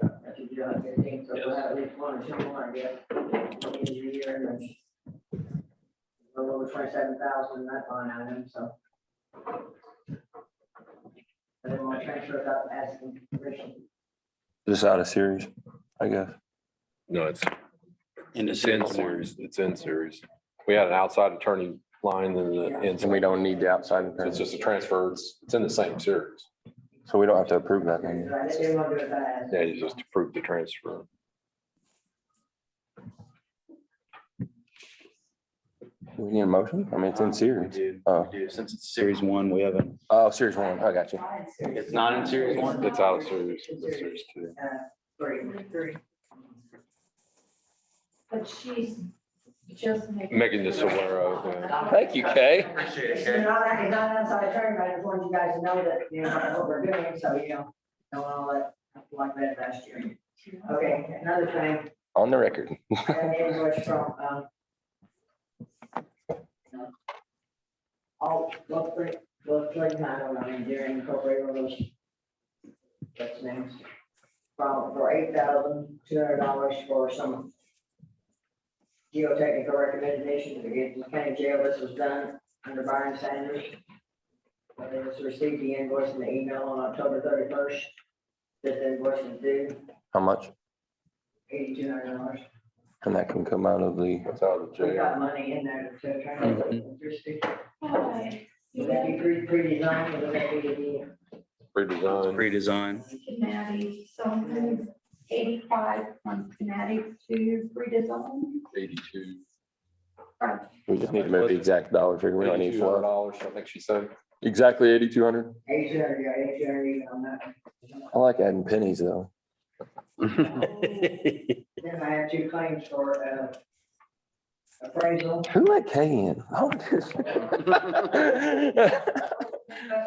Speaker 4: That's what you got, 15, so we'll have at least one or two more, I guess, in the year, and then a little over 27,000 in that line item, so. I didn't want to transfer without asking permission.
Speaker 16: Just out of series, I guess.
Speaker 8: No, it's
Speaker 3: In
Speaker 8: in series. It's in series. We had an outside attorney line and
Speaker 16: And we don't need the outside.
Speaker 8: it's just a transfer. It's in the same series.
Speaker 16: So we don't have to approve that then.
Speaker 4: I didn't want to do it fast.
Speaker 8: Yeah, you just approve the transfer.
Speaker 16: We need a motion? I mean, it's in series.
Speaker 3: We
Speaker 16: Oh.
Speaker 3: do. Since it's series one, we haven't.
Speaker 16: Oh, series one. I got you.
Speaker 3: It's not in series one?
Speaker 8: It's out of series. It's in series two.
Speaker 4: Three.
Speaker 10: But she's just
Speaker 8: Making this aware of.
Speaker 16: Thank you, Kay.
Speaker 4: It's not outside attorney, but I just want you guys to know that, you know, what we're doing, so, you know, don't all that, like that last year. Okay, another thing,
Speaker 16: On the record.
Speaker 4: I have an invoice from, I don't know, engineering incorporated, those. That's names. For $8,200 for some geotechnical recommendations to get the county jail. This was done under Byron Sanders. They just received the invoice in the email on October 31st. This invoice is due
Speaker 16: How much?
Speaker 4: $8,200.
Speaker 16: And that can come out of the,
Speaker 8: It's out of the
Speaker 4: We got
Speaker 8: jail.
Speaker 4: money in there to try to. Would that be pre-designed or would that be the?
Speaker 8: Redesign.
Speaker 3: Redesign.
Speaker 10: Canady, so there's 85 from Canady to redesign.
Speaker 8: 82.
Speaker 16: we just need to move the exact dollar figure. We don't need four.
Speaker 8: $8,200, I think she said.
Speaker 16: Exactly 8,200.
Speaker 4: 800, yeah, 800 even on that.
Speaker 16: I like adding pennies though.
Speaker 4: Then I have two claims for appraisal.
Speaker 16: Who let Kay in? Oh, just-
Speaker 4: One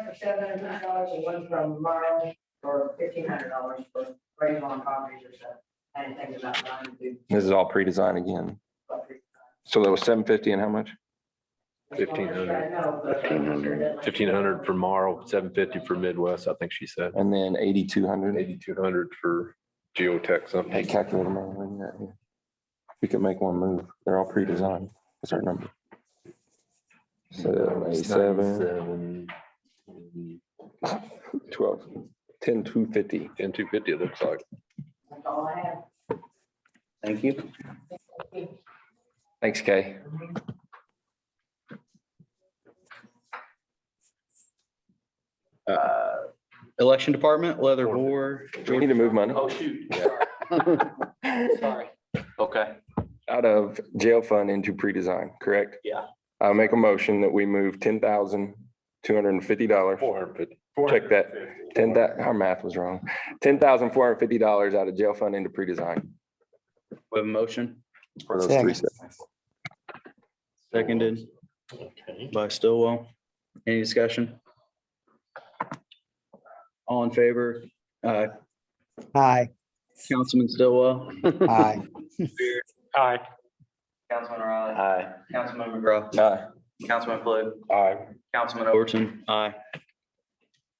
Speaker 4: for $700 and one from Marl for $1,500 for appraisal on properties or stuff. I didn't think about trying to do.
Speaker 16: This is all pre-designed again. So that was 750 and how much?
Speaker 8: 1,500. 1,500 for Morrow, 750 for Midwest, I think she said.
Speaker 16: And then 8,200.
Speaker 8: 8,200 for Geotech
Speaker 16: Hey,
Speaker 8: something.
Speaker 16: calculator, man, where you at here? We could make one move. They're all pre-designed. What's our number? So 87, 12, 10, 250.
Speaker 8: 10,250 it looks like.
Speaker 4: That's all I have.
Speaker 3: Thank you.
Speaker 16: Thanks, Kay.
Speaker 3: Election Department, Leather Bore.
Speaker 16: We need to move money
Speaker 3: Oh, shoot. Sorry. Okay.
Speaker 16: out of jail fund into pre-design, correct?
Speaker 3: Yeah.
Speaker 16: I'll make a motion that we move $10,250.
Speaker 8: 450.
Speaker 16: Check that. Our math was wrong. $10,450 out of jail fund into pre-design
Speaker 3: We have a motion,
Speaker 16: for those three sets.
Speaker 3: seconded by Stillwell. Any discussion? All in favor?
Speaker 12: Aye.
Speaker 3: Councilman Stillwell.
Speaker 12: Aye.
Speaker 15: Aye.
Speaker 1: Councilman Riley.
Speaker 3: Aye.
Speaker 1: Councilman McGraw.
Speaker 16: Aye.
Speaker 1: Councilman Floyd.
Speaker 16: Aye.
Speaker 1: Councilman
Speaker 3: Overton, aye.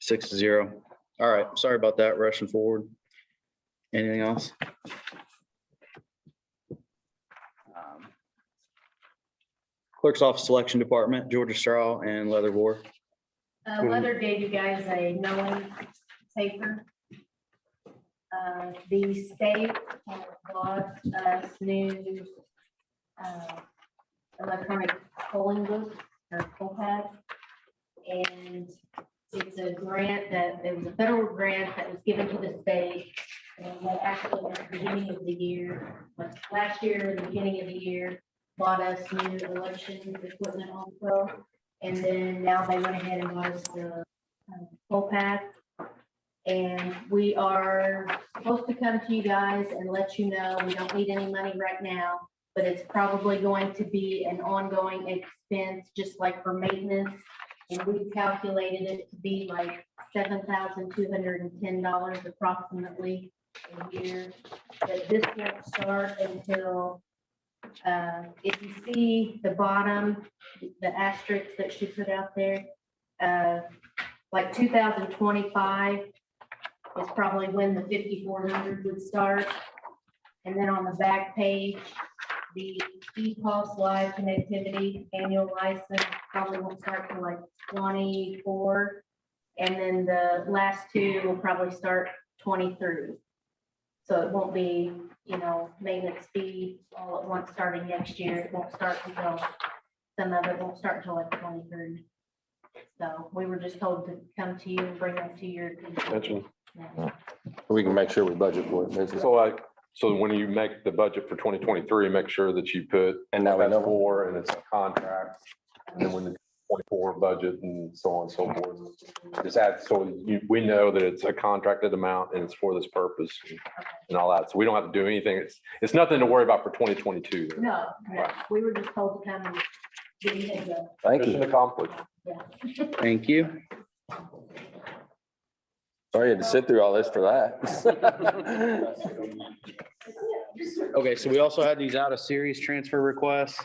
Speaker 3: 6-0. All All right, sorry about that, rushing forward. Anything else? Clerk's Office Selection Department, Georgia Straw and Leatherbore.
Speaker 10: Leather gave you guys a knowing paper. The state has bought us new electronic polling books or poll pads. And it's a grant there was a federal grant that was given to the state. And that actually at the beginning of the year, like last year, at the beginning of the year, bought us new election equipment also. And then now they went ahead and bought us the poll pad. And we are supposed to come to you guys and let you know, we don't need any money right now, but it's probably going to be an ongoing expense, just like for maintenance. And we calculated it to be like $7,210 approximately a year. But this won't start until, if you see the bottom, the asterisk that she put out there, like 2025 is probably when the 5400 would start. And then on the back page, the ePulse Live connectivity annual license probably won't start till like 24. And then the last two will probably start 23. So it won't be, maintenance fee all at once starting next year. It won't start until, some of it won't start until like 23. So we were just told to come to you and bring that to your attention. Yeah.
Speaker 16: We can make sure we budget for it. basically.
Speaker 8: So when you make the budget for 2023, make sure that you put.
Speaker 16: And now we know.
Speaker 8: More and it's a contract. And then when the 24 budget and so on and so forth. Just add, we know that it's a contracted amount and it's for this purpose and all that. So we don't have to do anything. It's nothing to worry about for 2022.
Speaker 10: No, we were just told to come and give you a heads up.
Speaker 16: Thank you.
Speaker 8: Mission accomplished.
Speaker 10: Yeah.
Speaker 3: Thank you.
Speaker 16: Sorry you had to sit through all this for that.
Speaker 3: Okay, so we also had these out of series transfer requests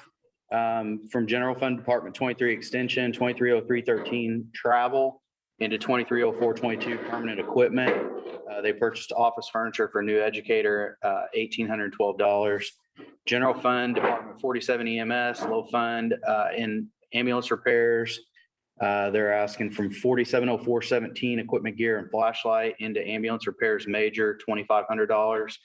Speaker 3: from General Fund Department 23 Extension, 230313 Travel into 230422 Permanent Equipment. They purchased office furniture for a new educator, $1,812. General Fund Department 47 EMS, low fund in ambulance repairs. They're asking from 470417 equipment gear and flashlight into ambulance repairs major, $2,500.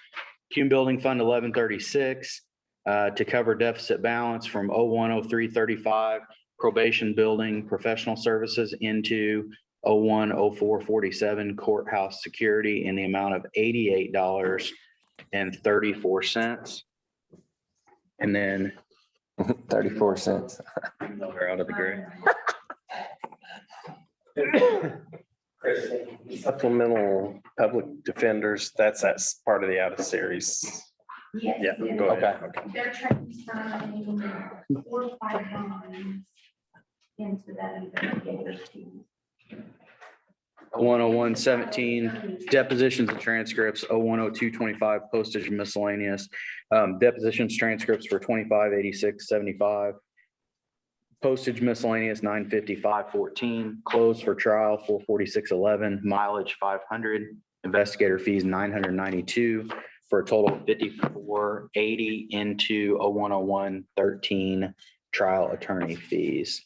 Speaker 3: Cume Building Fund 1136 to cover deficit balance from 010335 probation building professional services into 010447 courthouse security in the amount of $88.34. And then
Speaker 16: 34 cents.
Speaker 3: they're out of the gray.
Speaker 12: Supplemental public defenders, that's part of the out of series.
Speaker 10: Yes.
Speaker 12: Yeah, go ahead.
Speaker 10: They're transferring 4 or 5 lines into that investigator's team.
Speaker 3: 10117 depositions and transcripts, 010225 postage and miscellaneous. Depositions, transcripts for 258675. Postage miscellaneous 95514, closed for trial 44611, mileage 500, investigator fees 992 for a total of 5480 into 010113 trial attorney fees.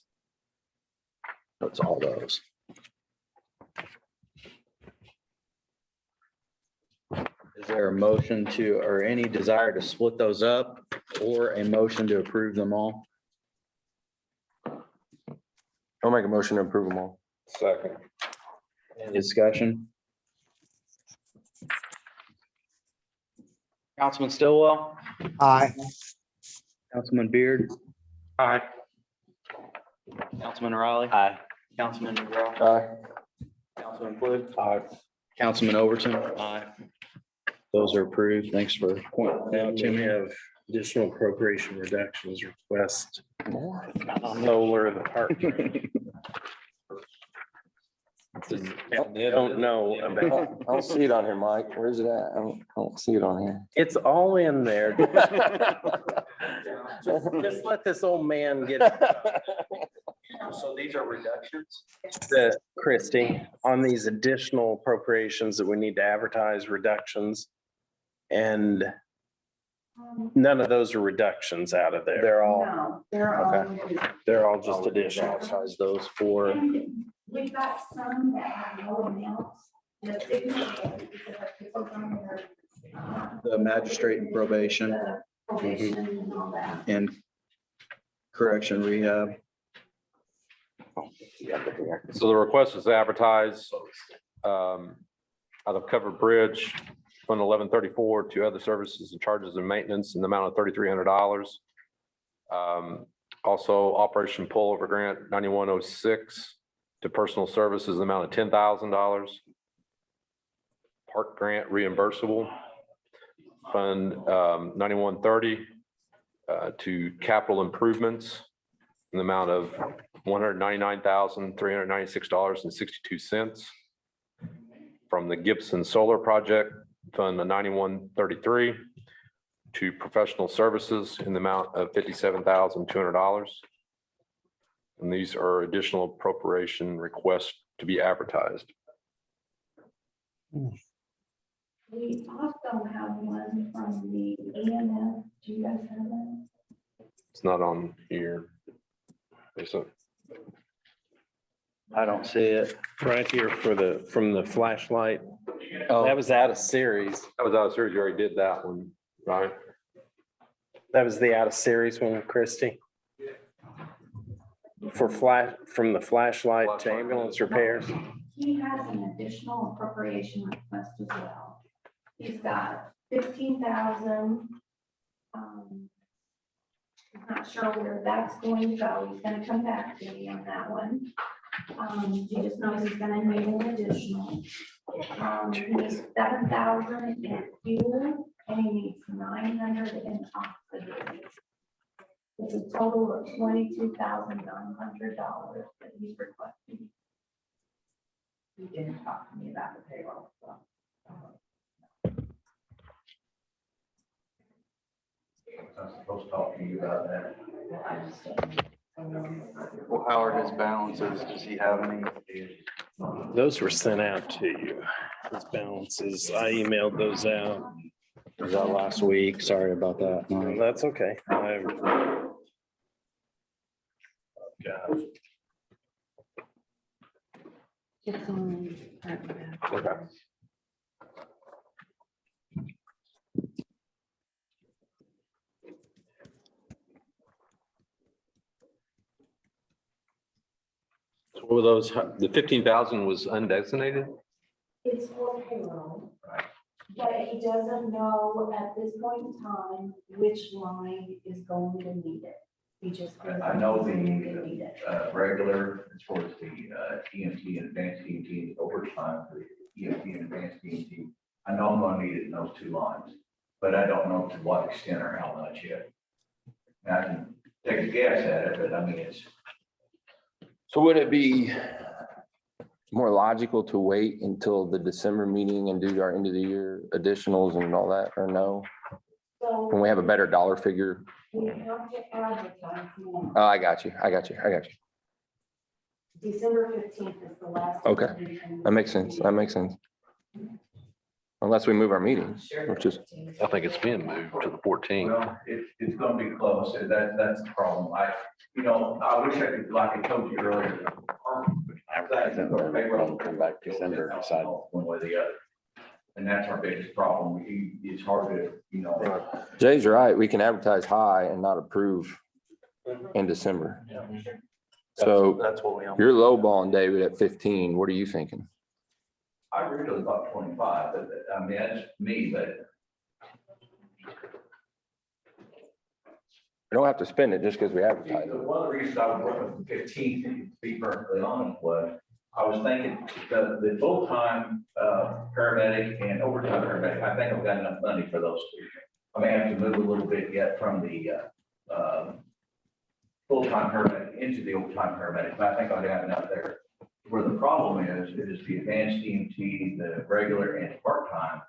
Speaker 3: That's all those. Is there a motion to, or any desire to split those up, or a motion to approve them all?
Speaker 16: I'll make a motion to approve them all.
Speaker 8: Second.
Speaker 3: Any discussion? Councilman Stillwell,
Speaker 12: Aye.
Speaker 3: Councilman Beard,
Speaker 15: Aye.
Speaker 3: Councilman Riley.
Speaker 12: Aye.
Speaker 3: Councilman McGraw,
Speaker 16: Aye.
Speaker 3: Councilman Flip. Aye. Councilman Overton. Aye. Those are approved. Thanks for pointing that out to
Speaker 12: We
Speaker 3: me.
Speaker 12: have additional appropriation reductions request. Solar the park. Don't know about.
Speaker 16: I don't see it on here, Mike. Where's it at? I don't see it on here.
Speaker 12: It's all in there. Just let this old man get.
Speaker 2: So these are reductions? The, Christie, on these additional appropriations that we need to advertise reductions. And none of those are reductions out of there.
Speaker 3: They're all,
Speaker 10: No, they're
Speaker 3: Okay.
Speaker 10: all.
Speaker 2: They're all just additional.
Speaker 3: size those for,
Speaker 10: We've got some that have no amounts. The significant because of people on their,
Speaker 3: the magistrate and probation
Speaker 10: the probation and all that.
Speaker 3: and correction rehab.
Speaker 8: So the request is advertised out of Covered Bridge, Fund 1134, to other services and charges and maintenance in the amount of $3,300. Also, Operation Pullover Grant 9106 to personal services, in the amount of $10,000. Park Grant reimbursable, Fund 9130 to capital improvements in the amount of $199,396.62. From the Gibson Solar Project, Fund 9133 to professional services in the amount of $57,200. And these are additional appropriation requests to be advertised.
Speaker 10: We also have one from the AMF. Do you guys have that?
Speaker 8: It's not on here.
Speaker 3: I don't see it.
Speaker 2: Right here for the, from the flashlight.
Speaker 3: Oh.
Speaker 2: That was out of series.
Speaker 8: That was out of series. You already did that one, right?
Speaker 2: That was the out of series one, Christie. For from the flashlight to ambulance repairs.
Speaker 10: He has an additional appropriation request as well. He's got 15,000. He's not sure where that's going to go. He's gonna come back to me on that one. He just knows he's gonna need an additional. He needs 7,000 in fuel and he needs 900 in oxygen. It's a total of $22,900 that he's requesting. He didn't talk to me about the payroll stuff.
Speaker 6: I'm supposed to talk to you about that.
Speaker 10: I just
Speaker 3: Well, how are his balances? Does he have any?
Speaker 2: Those were sent out to you. His balances, I emailed those out.
Speaker 3: Was that last week? Sorry about that. Mike.
Speaker 2: That's okay.
Speaker 10: It's on.
Speaker 8: Okay. So what were those, the 15,000 was undesignated?
Speaker 10: It's for payroll. But he doesn't know at this point in time which line is going to need it. He just.
Speaker 6: I know
Speaker 10: going to need it.
Speaker 6: the regular, as far as the EMT and advanced EMT, overtime for the EMT and advanced EMT. I know I'm gonna need it in those two lines, but I don't know to what extent or how much yet. And I can take a guess at it, but I mean, it's,
Speaker 16: So would it be more logical to wait until the December meeting and do our end of the year additionals and all that, or no?
Speaker 10: So
Speaker 16: When we have a better dollar figure?
Speaker 10: we have to advertise now.
Speaker 16: Oh, I got you.
Speaker 10: December 15th is the last.
Speaker 16: Okay.
Speaker 10: meeting.
Speaker 16: That makes sense. Unless we move our meetings, which is,
Speaker 8: I think it's being moved to the 14th.
Speaker 6: well, it's gonna be close, and that's the problem. I wish I could, like I told you earlier.
Speaker 11: Come back December, decide.
Speaker 6: One way or the other. And that's our biggest problem. It's hard to,
Speaker 16: Jay's right. We can advertise high and not approve in December. So
Speaker 3: That's what we.
Speaker 16: you're lowballing David at 15. What are you thinking?
Speaker 6: I really thought 25, but I mean, that's me, but
Speaker 16: We don't have to spend it just because we advertise it.
Speaker 6: one of the reasons I was working with 15, to be perfectly honest, was I was thinking the full-time paramedic and overtime paramedic, I think I've got enough money for those two. I may have to move a little bit yet from the full-time paramedic into the overtime paramedic, but I think I'll have enough there. Where the problem is the advanced EMT, the regular and part-time.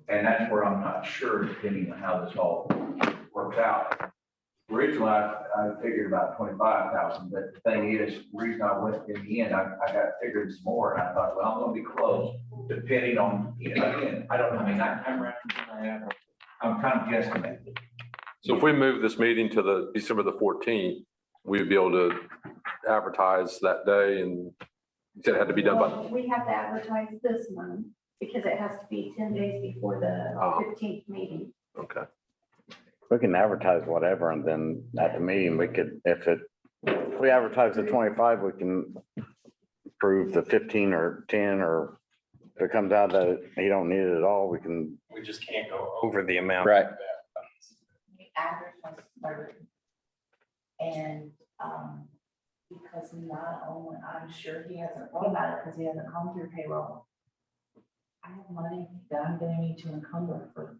Speaker 6: And that's where I'm not sure, depending on how this all works out. Originally, I figured about 25,000, but the thing is, the reason I went in the end, I got figured some more, and I thought, well, I'm gonna be close, depending on, again, I don't know, I mean, I'm kind of guesstimating.
Speaker 8: So if we move this meeting to the December the 14th, we'd be able to advertise that day, and you said it had to be done by,
Speaker 10: Well, we have to advertise this month because it has to be 10 days before the 15th meeting.
Speaker 8: okay.
Speaker 11: We can advertise whatever, and then at the meeting, we could, if we advertise the 25, we can approve the 15 or 10, or if it comes out that you don't need it at all, we can.
Speaker 12: We just can't go over the amount.
Speaker 16: Right.
Speaker 7: We advertise third. And, because not only, I'm sure he hasn't thought about it because he hasn't come through payroll. I have money that I'm gonna need to encumber for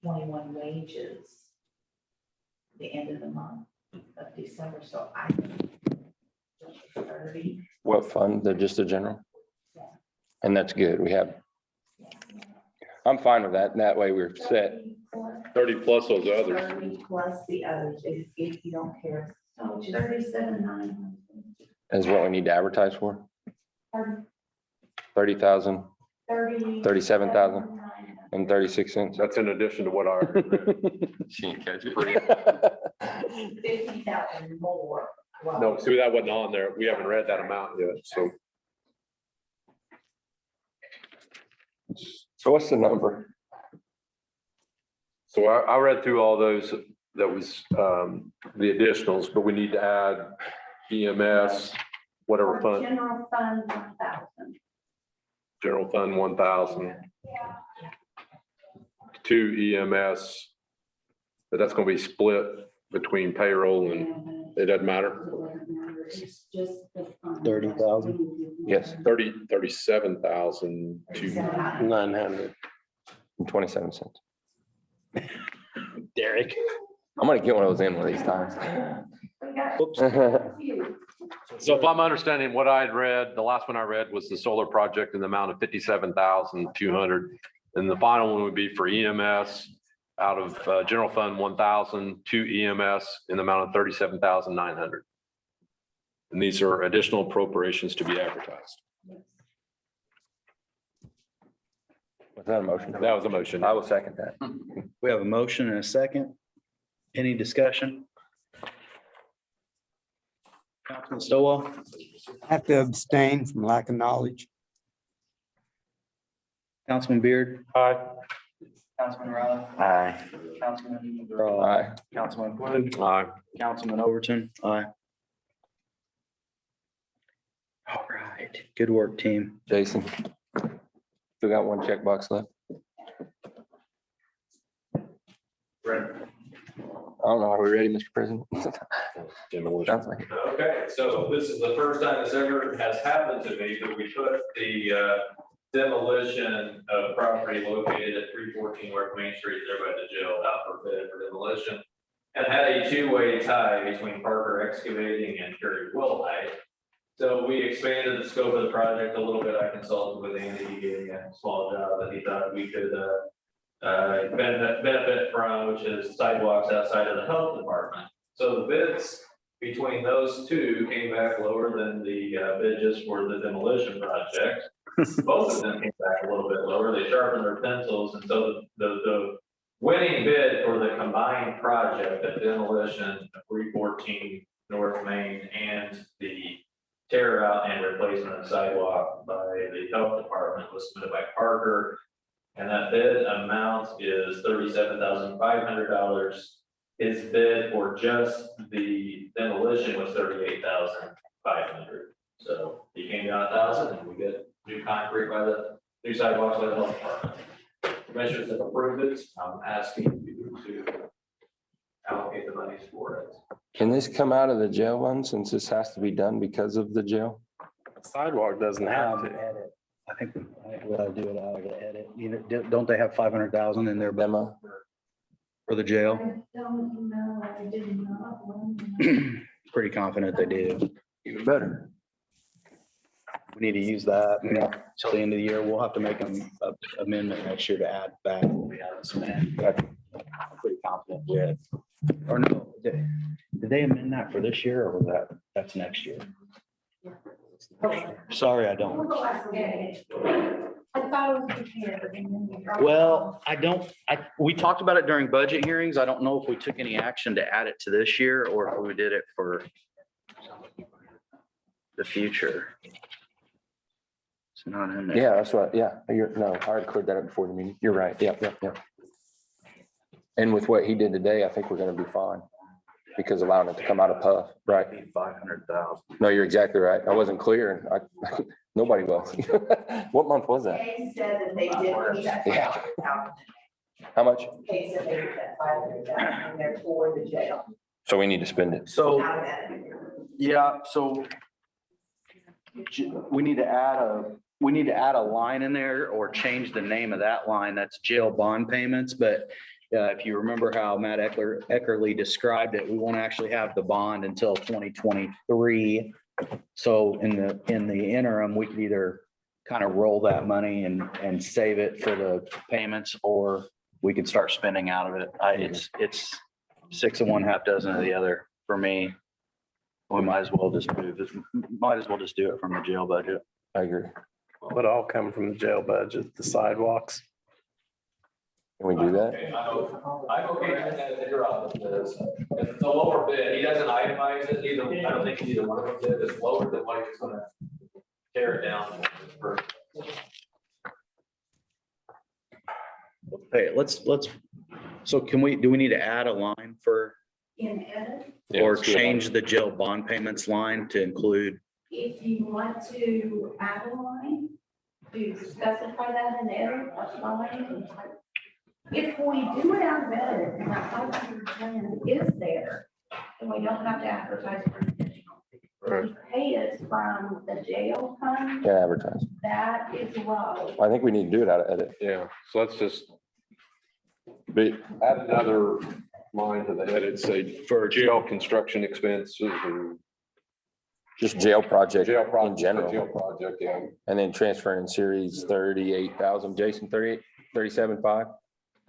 Speaker 7: 21 wages. The end of the month of December, so I. 30.
Speaker 16: What fund? They're just a general?
Speaker 7: Yeah.
Speaker 16: And that's good. We have, I'm fine with that. And that way we're set.
Speaker 8: 30 plus those others.
Speaker 7: 30 plus the others, if you don't care.
Speaker 10: So 37,900.
Speaker 16: Is what we need to advertise for? 30,000, 37,000 and 36 cents.
Speaker 8: That's in addition to what I.
Speaker 16: She didn't catch it.
Speaker 7: 50,000 more. Well,
Speaker 8: No, see, that wasn't on there. We haven't read that amount yet, so.
Speaker 16: So what's the number?
Speaker 8: So I read through all those, that was the additionals, but we need to add EMS, whatever
Speaker 10: For
Speaker 8: fund,
Speaker 10: general fund, 1,000.
Speaker 8: general fund 1,000. To EMS, but that's gonna be split between payroll and it doesn't matter.
Speaker 10: It's just the fund.
Speaker 3: 30,000.
Speaker 16: Yes,
Speaker 8: 37,000 to
Speaker 12: 900.
Speaker 16: 27 cents.
Speaker 12: Derek.
Speaker 16: I'm gonna get one of those in one of these times.
Speaker 8: So if I'm understanding what I'd read, the last one I read was the solar project in the amount of 57,200. And the final one would be for EMS out of general fund 1,000 to EMS in the amount of 37,900. And these are additional appropriations to be advertised.
Speaker 16: Was that a motion?
Speaker 8: That was a motion.
Speaker 16: I will second that.
Speaker 3: We have a motion and a second. Any discussion? Councilman Stowell?
Speaker 18: I have to abstain from lack of knowledge.
Speaker 3: Councilman Beard?
Speaker 12: Aye.
Speaker 3: Councilman Riley?
Speaker 11: Aye.
Speaker 3: Councilman
Speaker 16: Aye.
Speaker 3: Councilman Quinn?
Speaker 8: Aye.
Speaker 3: Councilman Overton? Aye. All right, good work, team.
Speaker 16: Jason. Still got one checkbox left. I don't know. Are we ready, Mr. President?
Speaker 8: Demolition.
Speaker 16: Sounds like it.
Speaker 13: Okay, so this is the first time this ever has happened to me, that we put the demolition of property located at 314 North Main Street there by the jail out for bid for demolition. And had a two-way tie between Parker Excavating and Kerry Willhite. So we expanded the scope of the project a little bit. I consulted with Andy, he gave me a small job that he thought we could benefit from, which is sidewalks outside of the health department. So the bids between those two came back lower than the bid just for the demolition project. Both of them came back a little bit lower. They sharpened their pencils, and so the winning bid for the combined project, the demolition of 314 North Main and the tear out and replacement of sidewalk by the health department was submitted by Parker. And that bid amount is $37,500. His bid for just the demolition was $38,500. So he came down 1,000 and we get new concrete by the new sidewalks by the health department. Commissioners have approved it. I'm asking you to allocate the monies for it.
Speaker 16: Can this come out of the jail one since this has to be done because of the jail?
Speaker 12: Sidewalk doesn't have to.
Speaker 3: Edit. I think we ought to do it out of the edit. Don't they have 500,000 in their
Speaker 16: Demo.
Speaker 3: for the jail?
Speaker 10: I don't know, I did not.
Speaker 3: Pretty confident they do.
Speaker 16: Even better.
Speaker 3: We need to use that till the end of the year. We'll have to make an amendment next year to add back what we haven't spent. I'm pretty confident with. Or no, did they amend that for this year or was that's next year? Sorry, I don't.
Speaker 5: When was the last meeting? I thought it was prepared and then you dropped it.
Speaker 3: Well, we talked about it during budget hearings. I don't know if we took any action to add it to this year or if we did it for the future. It's not in there.
Speaker 16: Yeah, that's right. Yeah, no, I already cleared that up before the meeting. You're right. Yep. And with what he did today, I think we're gonna be fine. Because allowing it to come out of Puff, right?
Speaker 3: 500,000.
Speaker 16: No, you're exactly right. I wasn't clear. Nobody was. What month was that?
Speaker 4: They said that they did push that.
Speaker 16: Yeah.
Speaker 4: 500,000.
Speaker 16: How much?
Speaker 4: They said they did that 500,000 and they're for the jail.
Speaker 16: So we need to spend it.
Speaker 3: So,
Speaker 4: Out of that.
Speaker 3: yeah, so we need to add a line in there or change the name of that line. That's jail bond payments, but if you remember how Matt Eckerly described it, we won't actually have the bond until 2023. So in the interim, we could either kind of roll that money and save it for the payments, or we could start spending out of it. It's 6 of one, half dozen of the other for me. We might as well just do it from the jail budget.
Speaker 16: I agree.
Speaker 12: Would all come from the jail budget, the sidewalks.
Speaker 16: Can we do that?
Speaker 13: I'm okay with that at your office. It's a lower bid. He doesn't itemize it either. I don't think either one of them did. It's lower than what he's gonna tear it down.
Speaker 3: Hey, so do we need to add a line for,
Speaker 10: In edit,
Speaker 3: or change the jail bond payments line to include?
Speaker 10: if you want to add a line, to specify that in edit, that's fine. If we do it out of edit and that 510 is there, and we don't have to advertise for additional. We pay it from the jail fund,
Speaker 16: Can't advertise.
Speaker 10: that is low.
Speaker 16: I think we need to do it out of edit.
Speaker 8: Yeah, so let's just add another line to the edit, say for jail construction expenses or
Speaker 16: Just jail project
Speaker 8: jail project.
Speaker 16: in general.
Speaker 8: Jail project, yeah.
Speaker 16: And then transfer in series 38,000. Jason, 37.5.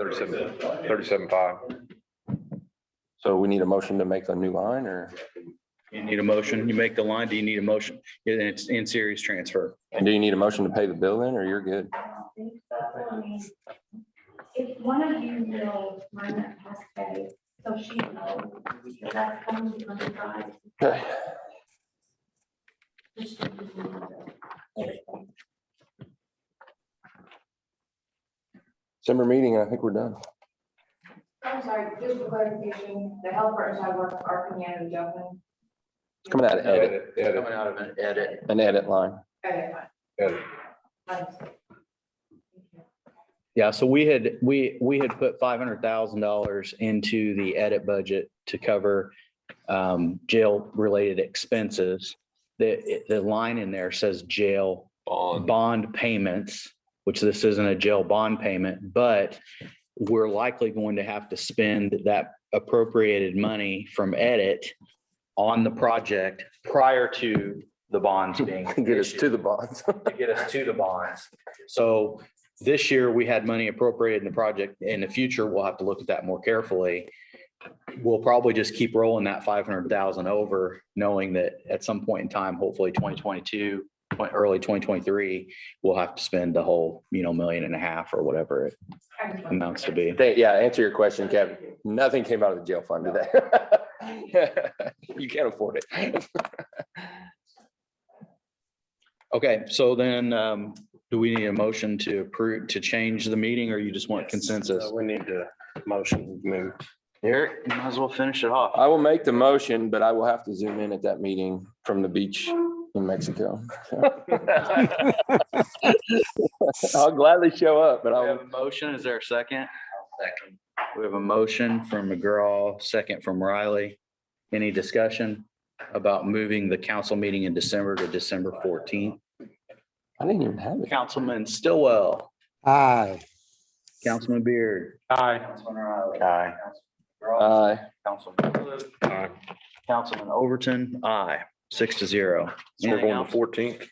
Speaker 8: 37.5.
Speaker 16: So we need a motion to make a new line, or,
Speaker 3: You need a motion, you make the line, do you need a motion? It's in series transfer.
Speaker 16: and do you need a motion to pay the bill then, or you're good?
Speaker 10: I don't think so. I mean, if one of you will run that past pay, so she knows that that's coming from the guys.
Speaker 16: Okay. December meeting, I think we're done.
Speaker 5: I'm sorry, just for clarification, the health partners I work are coming out of the jail fund.
Speaker 16: It's coming out of edit,
Speaker 3: Coming out of an edit.
Speaker 16: an edit line.
Speaker 5: Okay,
Speaker 8: Edit.
Speaker 5: fine.
Speaker 3: Yeah, so we had put $500,000 into the edit budget to cover jail related expenses. The line in there says jail bond payments, which this isn't a jail bond payment, but we're likely going to have to spend that appropriated money from edit on the project prior to the bonds being
Speaker 16: Get us to the bonds.
Speaker 3: to get us to the bonds. So this year we had money appropriated in the project. In the future, we'll have to look at that more carefully. We'll probably just keep rolling that 500,000 over, knowing that at some point in time, hopefully 2022, early 2023, we'll have to spend the whole, $1.5 million or whatever it amounts to be.
Speaker 16: Yeah, answer your question, Kevin. Nothing came out of the jail fund today. You can't afford it.
Speaker 3: Okay, so then do we need a motion to approve, to change the meeting, or you just want consensus?
Speaker 12: So we need to motion move.
Speaker 3: Eric, you might as well finish it off.
Speaker 16: I will make the motion, but I will have to zoom in at that meeting from the beach in Mexico. I'll gladly show up, but
Speaker 3: We
Speaker 16: I'll,
Speaker 3: have a motion. Is there a second? Second. We have a motion from McGraw, second from Riley. Any discussion about moving the council meeting in December to December 14th?
Speaker 16: I didn't even have it.
Speaker 3: Councilman Stillwell,
Speaker 18: Aye.
Speaker 3: Councilman Beard.
Speaker 15: Aye.
Speaker 3: Councilman Riley.
Speaker 11: Aye.
Speaker 16: Aye.
Speaker 3: Councilman Wood. Councilman Overton, aye, 6-0.
Speaker 8: So we're
Speaker 3: Anything
Speaker 8: going
Speaker 3: else?
Speaker 8: to 14th.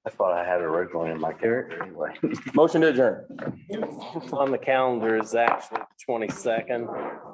Speaker 11: I thought I had it originally in my character anyway.
Speaker 16: Motion to adjourn.
Speaker 12: On the calendar is actually
Speaker 2: 22nd.